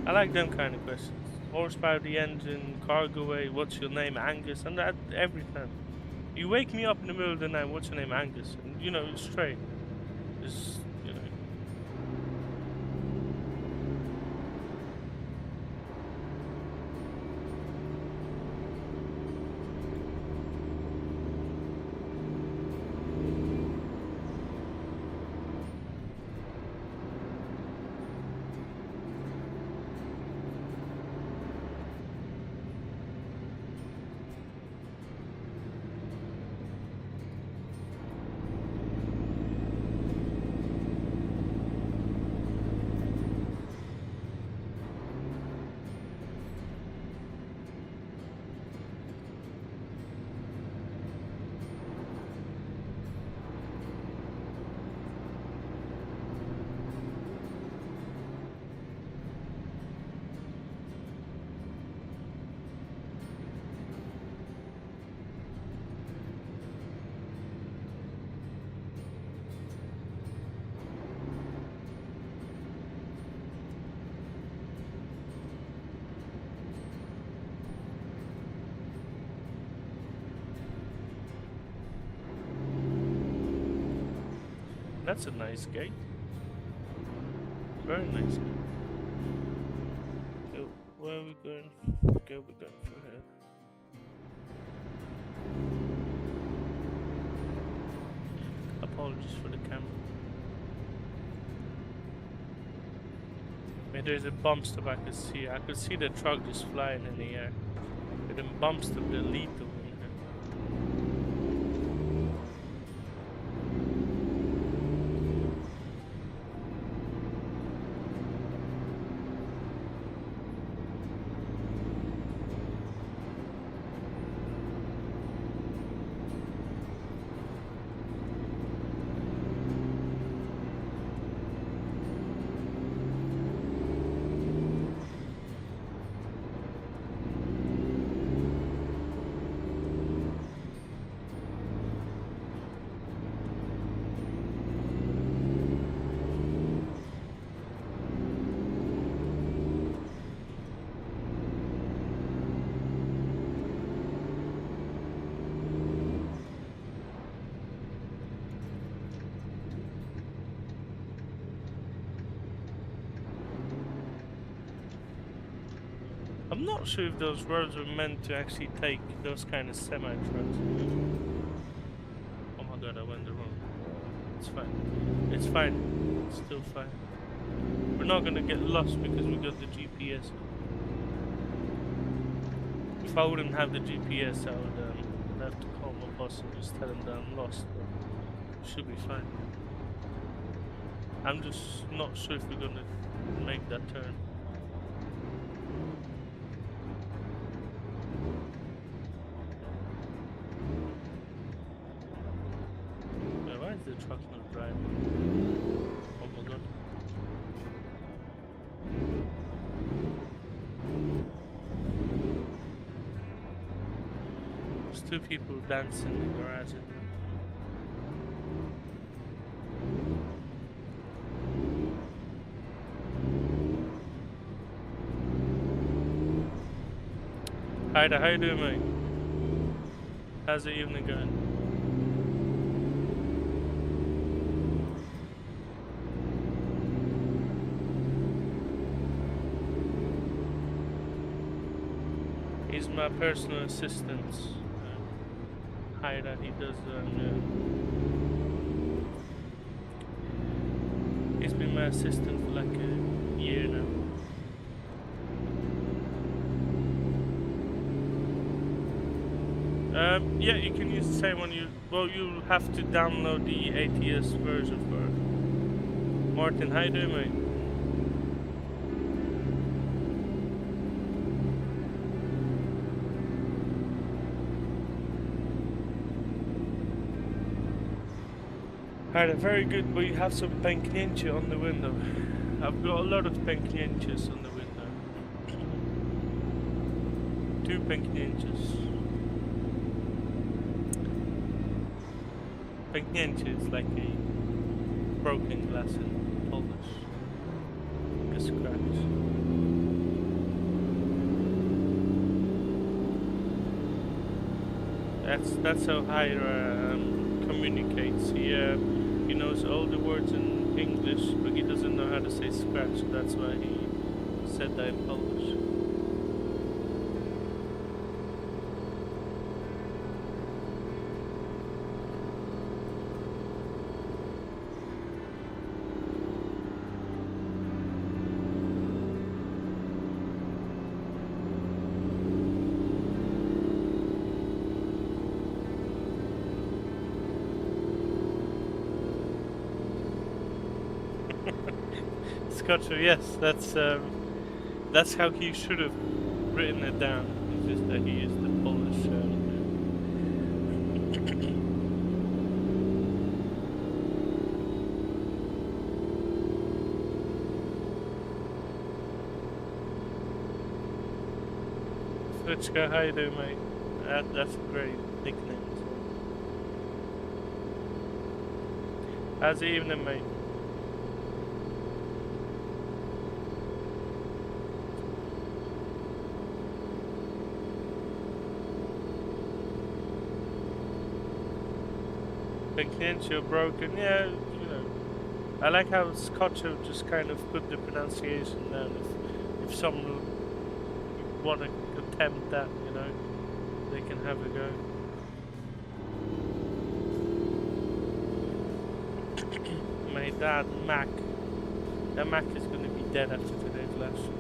know. I like them kind of questions. Horsepower of the engine, cargo weight, what's your name, Angus, and that every time. You wake me up in the middle of the night, what's your name, Angus? And you know, it's straight. It's, you know. That's a nice gate. Very nice gate. So, where are we going? Okay, we're going for here. Apologies for the camera. I mean, there's a bump stop I could see. I could see the truck just flying in the air. But the bump stop, the lethal in here. I'm not sure if those roads were meant to actually take those kind of semi-trucks. Oh my god, I went the wrong. It's fine. It's fine. It's still fine. We're not gonna get lost because we got the GPS. If I wouldn't have the GPS, I would have to call my boss and just tell him that I'm lost. But should be fine. I'm just not sure if we're gonna make that turn. The truck not driving. Oh my god. There's two people dancing in the garage. Hi there, how you doing, mate? How's the evening going? He's my personal assistant. Haida, he does. He's been my assistant for like a year now. Yeah, you can use the same one. You'll have to download the ATS version for it. Martin, how you doing, mate? Alright, very good, but you have some pęknięcie on the window. I've got a lot of pęknięcias on the window. 2 pęknięcias. Pęknięcie is like a broken glass in Polish. A scratch. That's how Hyra communicates. He knows all the words in English, but he doesn't know how to say scratch. So that's why he said that in Polish. Scotcher, yes, that's how he should have written it down. It's just that he used the Polish. Switchka, how you doing, mate? That's a great nickname. How's the evening, mate? Pęknięcie, broken, yeah, you know. I like how Scotch have just kind of put the pronunciation down. If someone want to attempt that, you know, they can have a go. My dad, Mack. That Mack is going to be dead after today's lesson.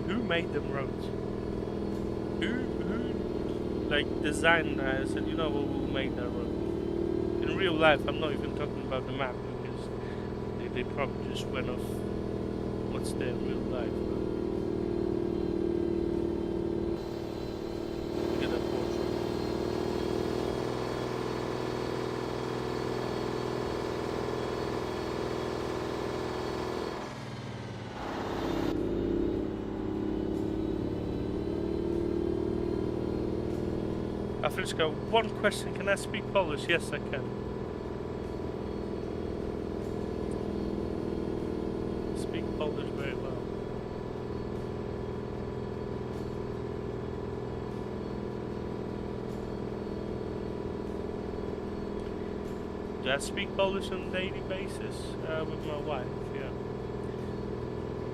Who made them roads? Who like designed that and said, you know what, we'll make that road? In real life, I'm not even talking about the map because they probably just went off what's there in real life. Look at that portrait. Afriska, one question, can I speak Polish? Yes, I can. Speak Polish very well. Do I speak Polish on a daily basis? With my wife, yeah.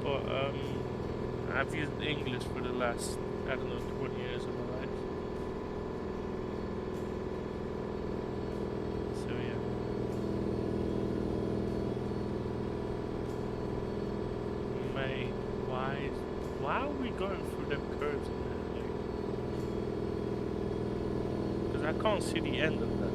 But I've used English for the last, I don't know, 20 years of my life. Why are we going through them curves in there? Because I can't see the end of that.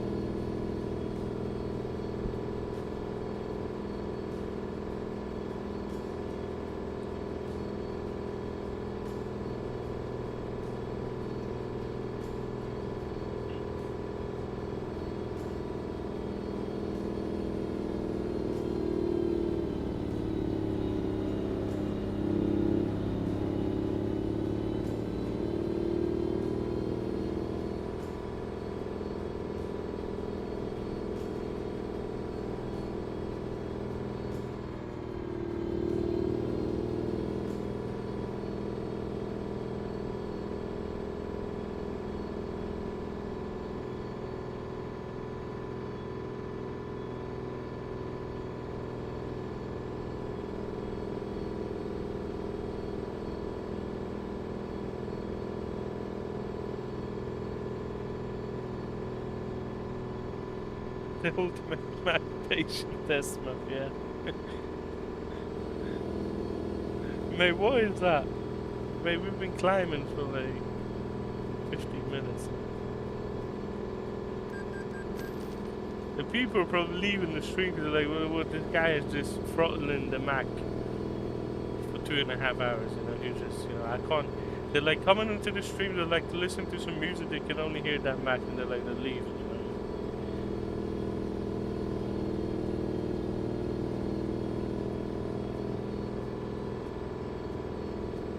The ultimate Mack patient test map, yeah. Mate, what is that? Mate, we've been climbing for like 15 minutes. The people are probably leaving the stream because they're like, well, this guy is just throttling the Mack for 2.5 hours, you know, he's just, you know, I can't. They're like coming into the stream, they're like to listen to some music, they can only hear that Mack and they're like, they're leaving, you know.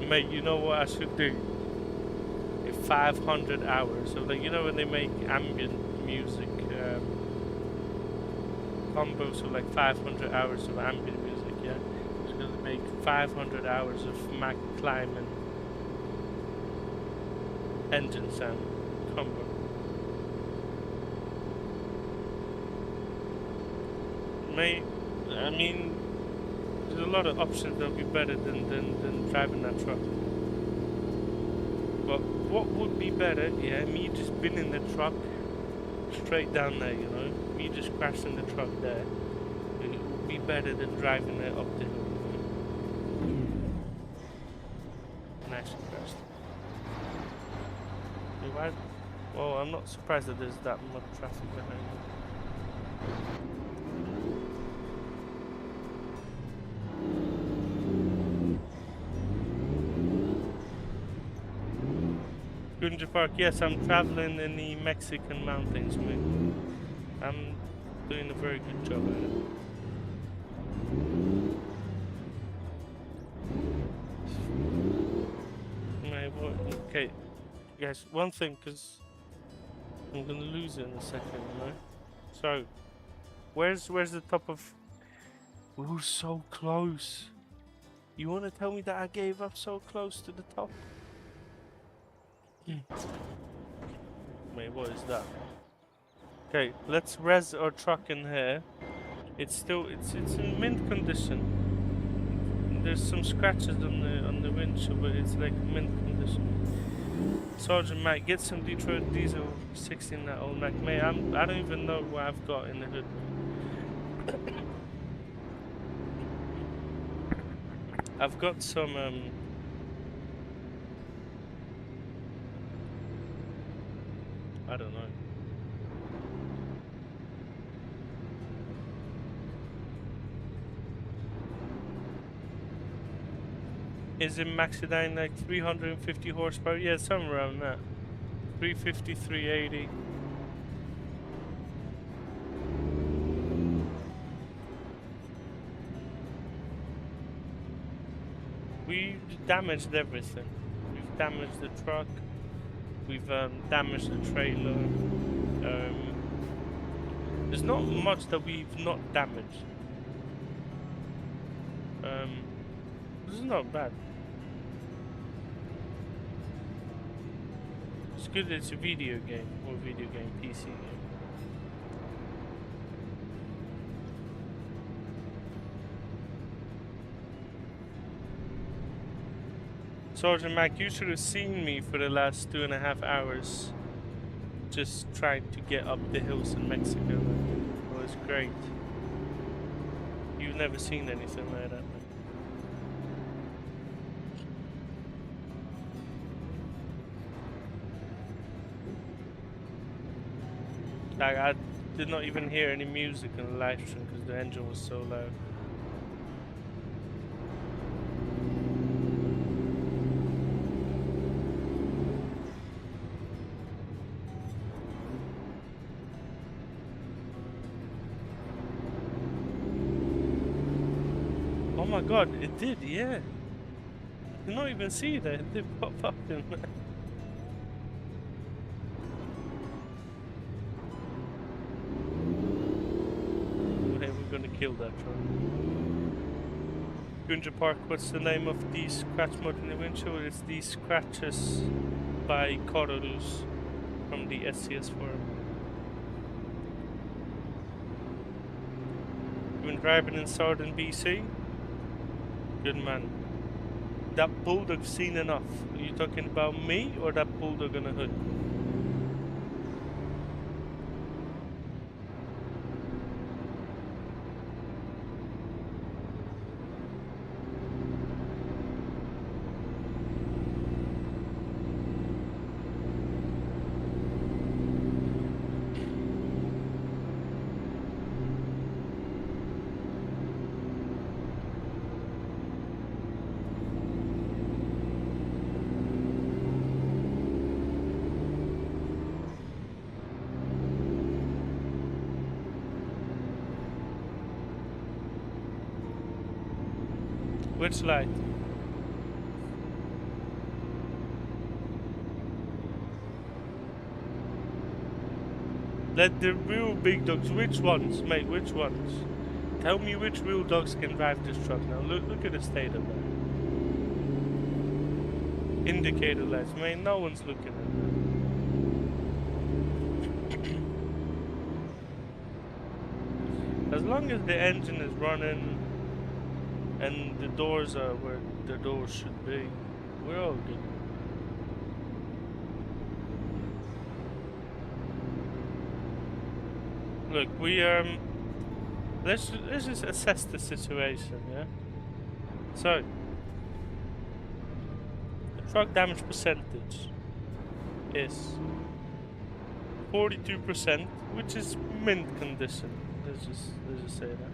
Mate, you know what I should do? 500 hours. So, like, you know when they make ambient music combos of like 500 hours of ambient music, yeah? It's gonna make 500 hours of Mack climbing engine sound combo. Mate, I mean, there's a lot of options that'll be better than driving that truck. But what would be better, yeah, me just spinning the truck straight down there, you know? Me just crashing the truck there. It would be better than driving it up the hill. Nice and crashed. Why? Well, I'm not surprised that there's that much traffic behind me. Gunja Park, yes, I'm traveling in the Mexican mountains, mate. I'm doing a very good job at it. Okay, guys, one thing, because I'm gonna lose it in a second, you know? So, where's the top of We were so close. You want to tell me that I gave up so close to the top? Wait, what is that? Okay, let's res our truck in here. It's in mint condition. There's some scratches on the windshield, but it's like mint condition. Sergeant Mack, get some Detroit diesel 16 that old Mack. Mate, I don't even know what I've got in the hood. I've got some I don't know. Is it Maxidine like 350 horsepower? Yeah, somewhere around that. 350, 380. We've damaged everything. We've damaged the truck. We've damaged the trailer. There's not much that we've not damaged. This is not bad. It's good it's a video game, or video game, PC game. Sergeant Mack, you should have seen me for the last 2.5 hours just trying to get up the hills in Mexico. It was great. You've never seen anything like that, man. I did not even hear any music in the live stream because the engine was so loud. Oh my god, it did, yeah. You not even see that, it did pop up in there. Kill that truck. Gunja Park, what's the name of the scratch mod in the windshield? It's the scratches by Corolus from the SCS forum. You've been driving in Southern BC? Good man. That bulldog's seen enough. Are you talking about me or that bulldog on a hood? Which light? Let the real big dogs. Which ones, mate? Which ones? Tell me which real dogs can drive this truck now. Look at the state of that. Indicator lights, mate. No one's looking at that. As long as the engine is running and the doors are where the doors should be, we're all good. Look, we let's just assess the situation, yeah? So the truck damage percentage is 42%, which is mint condition. Let's just say that.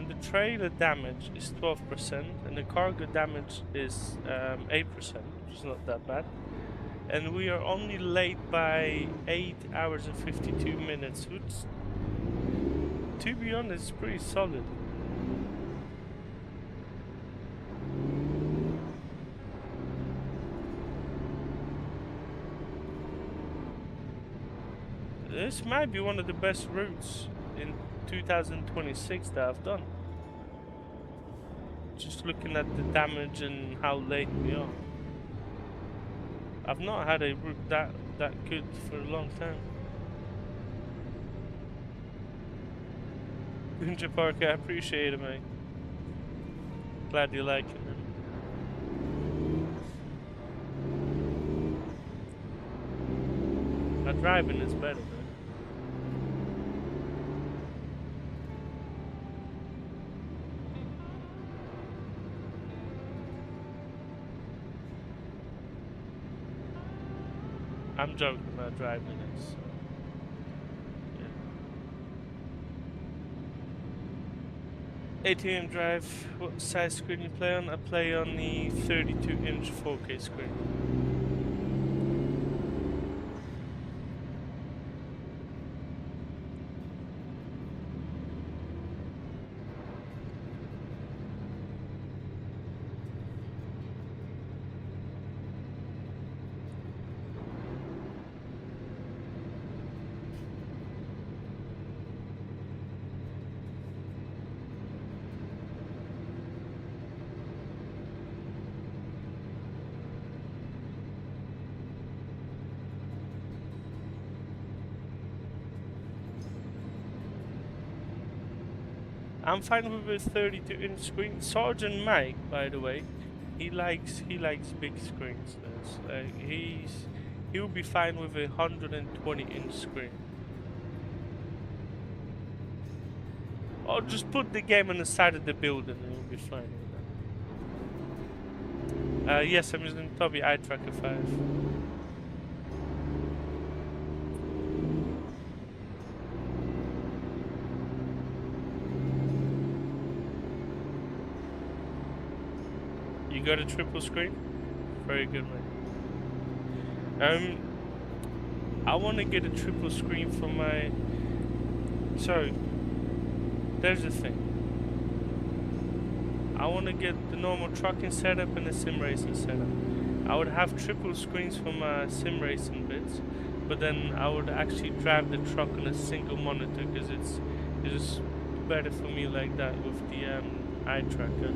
The trailer damage is 12%, and the cargo damage is 8%, which is not that bad. And we are only late by 8 hours and 52 minutes, which, to be honest, is pretty solid. This might be one of the best routes in 2026 that I've done. Just looking at the damage and how late we are. I've not had a route that good for a long time. Ninja Parker, I appreciate it, mate. Glad you like it, man. My driving is better, man. I'm joking about driving it, so yeah. ATM drive, what size screen you play on? I play on the 32-inch 4K screen. I'm fine with a 32-inch screen. Sergeant Mike, by the way, he likes big screens. He'll be fine with a 120-inch screen. Or just put the game on the side of the building and it'll be fine with that. Yes, I'm using Tobii Eye Tracker 5. You got a triple screen? Very good, man. I want to get a triple screen for my... So, there's the thing. I want to get the normal trucking setup and the sim racing setup. I would have triple screens for my sim racing bits, but then I would actually drive the truck on a single monitor because it's just better for me like that with the eye tracker.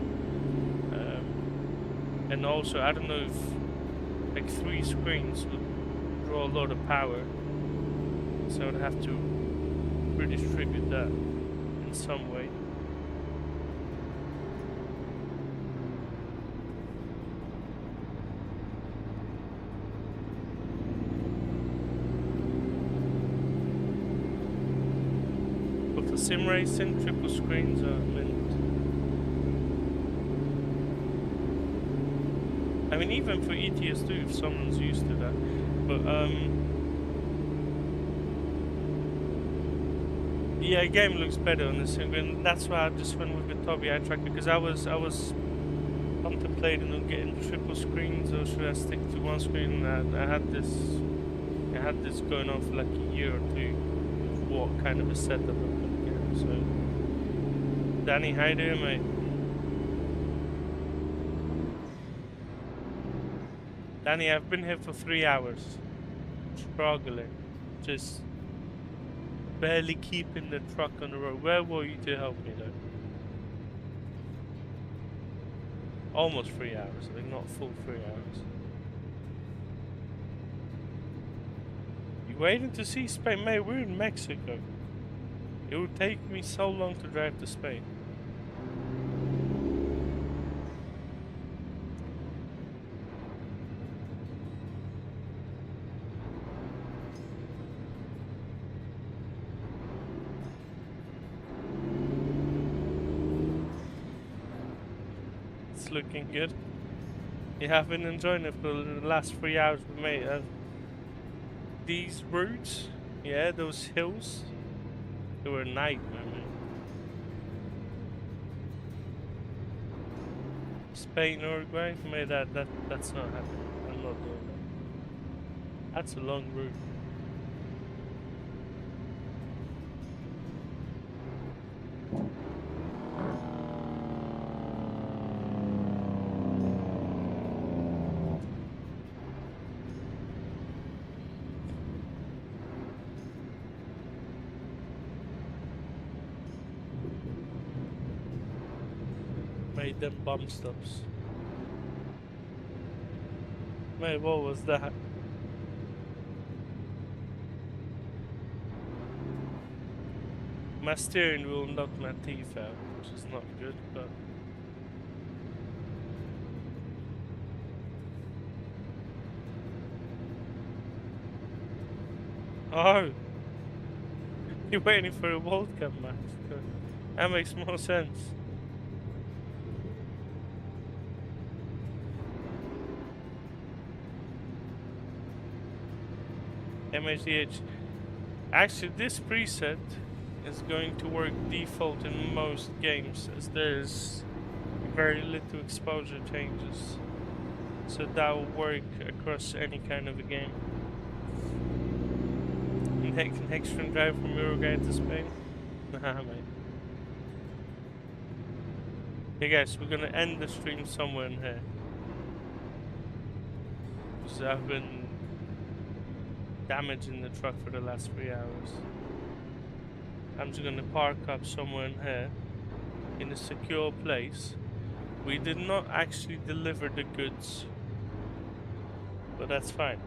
And also, I don't know if like 3 screens would draw a lot of power, so I'd have to redistribute that in some way. But for sim racing, triple screens are meant. I mean, even for ETS2, if someone's used to that, but yeah, game looks better on the screen. That's why I just went with the Tobii Eye Tracker, because I was contemplating on getting triple screens, or should I stick to one screen? I had this going on for like a year or two, with what kind of a setup I'm gonna get. So, Danny, how you doing, mate? Danny, I've been here for 3 hours, struggling, just barely keeping the truck on the road. Where were you to help me, though? Almost 3 hours, I think not full 3 hours. You waiting to see Spain? Mate, we're in Mexico. It would take me so long to drive to Spain. Looking good. You have been enjoying it for the last 3 hours, mate. These routes, yeah, those hills, they were a nightmare, man. Spain, Uruguay, mate, that's not happening. I'm not doing that. That's a long route. them bum stops. Mate, what was that? My steering wheel knocked my teeth out, which is not good, but... Oh! You're waiting for a World Cup match. That makes more sense. MHDH. Actually, this preset is going to work default in most games, as there's very little exposure changes. So that will work across any kind of a game. Next from drive from Uruguay to Spain? Nah, mate. Hey guys, we're gonna end the stream somewhere in here. Because I've been damaging the truck for the last 3 hours. I'm just gonna park up somewhere in here, in a secure place. We did not actually deliver the goods, but that's fine.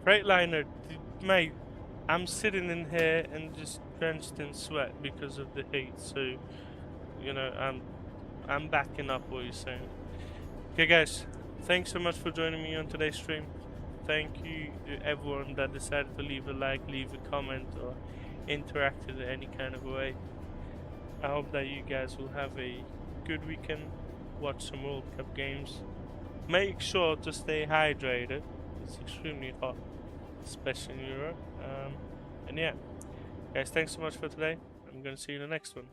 Freightliner, mate, I'm sitting in here and just drenched in sweat because of the heat, so, you know, I'm backing up what you're saying. Okay guys, thanks so much for joining me on today's stream. Thank you to everyone that decided to leave a like, leave a comment, or interacted in any kind of way. I hope that you guys will have a good weekend, watch some World Cup games. Make sure to stay hydrated, it's extremely hot, especially in Europe. And yeah, guys, thanks so much for today. I'm gonna see you in the next one.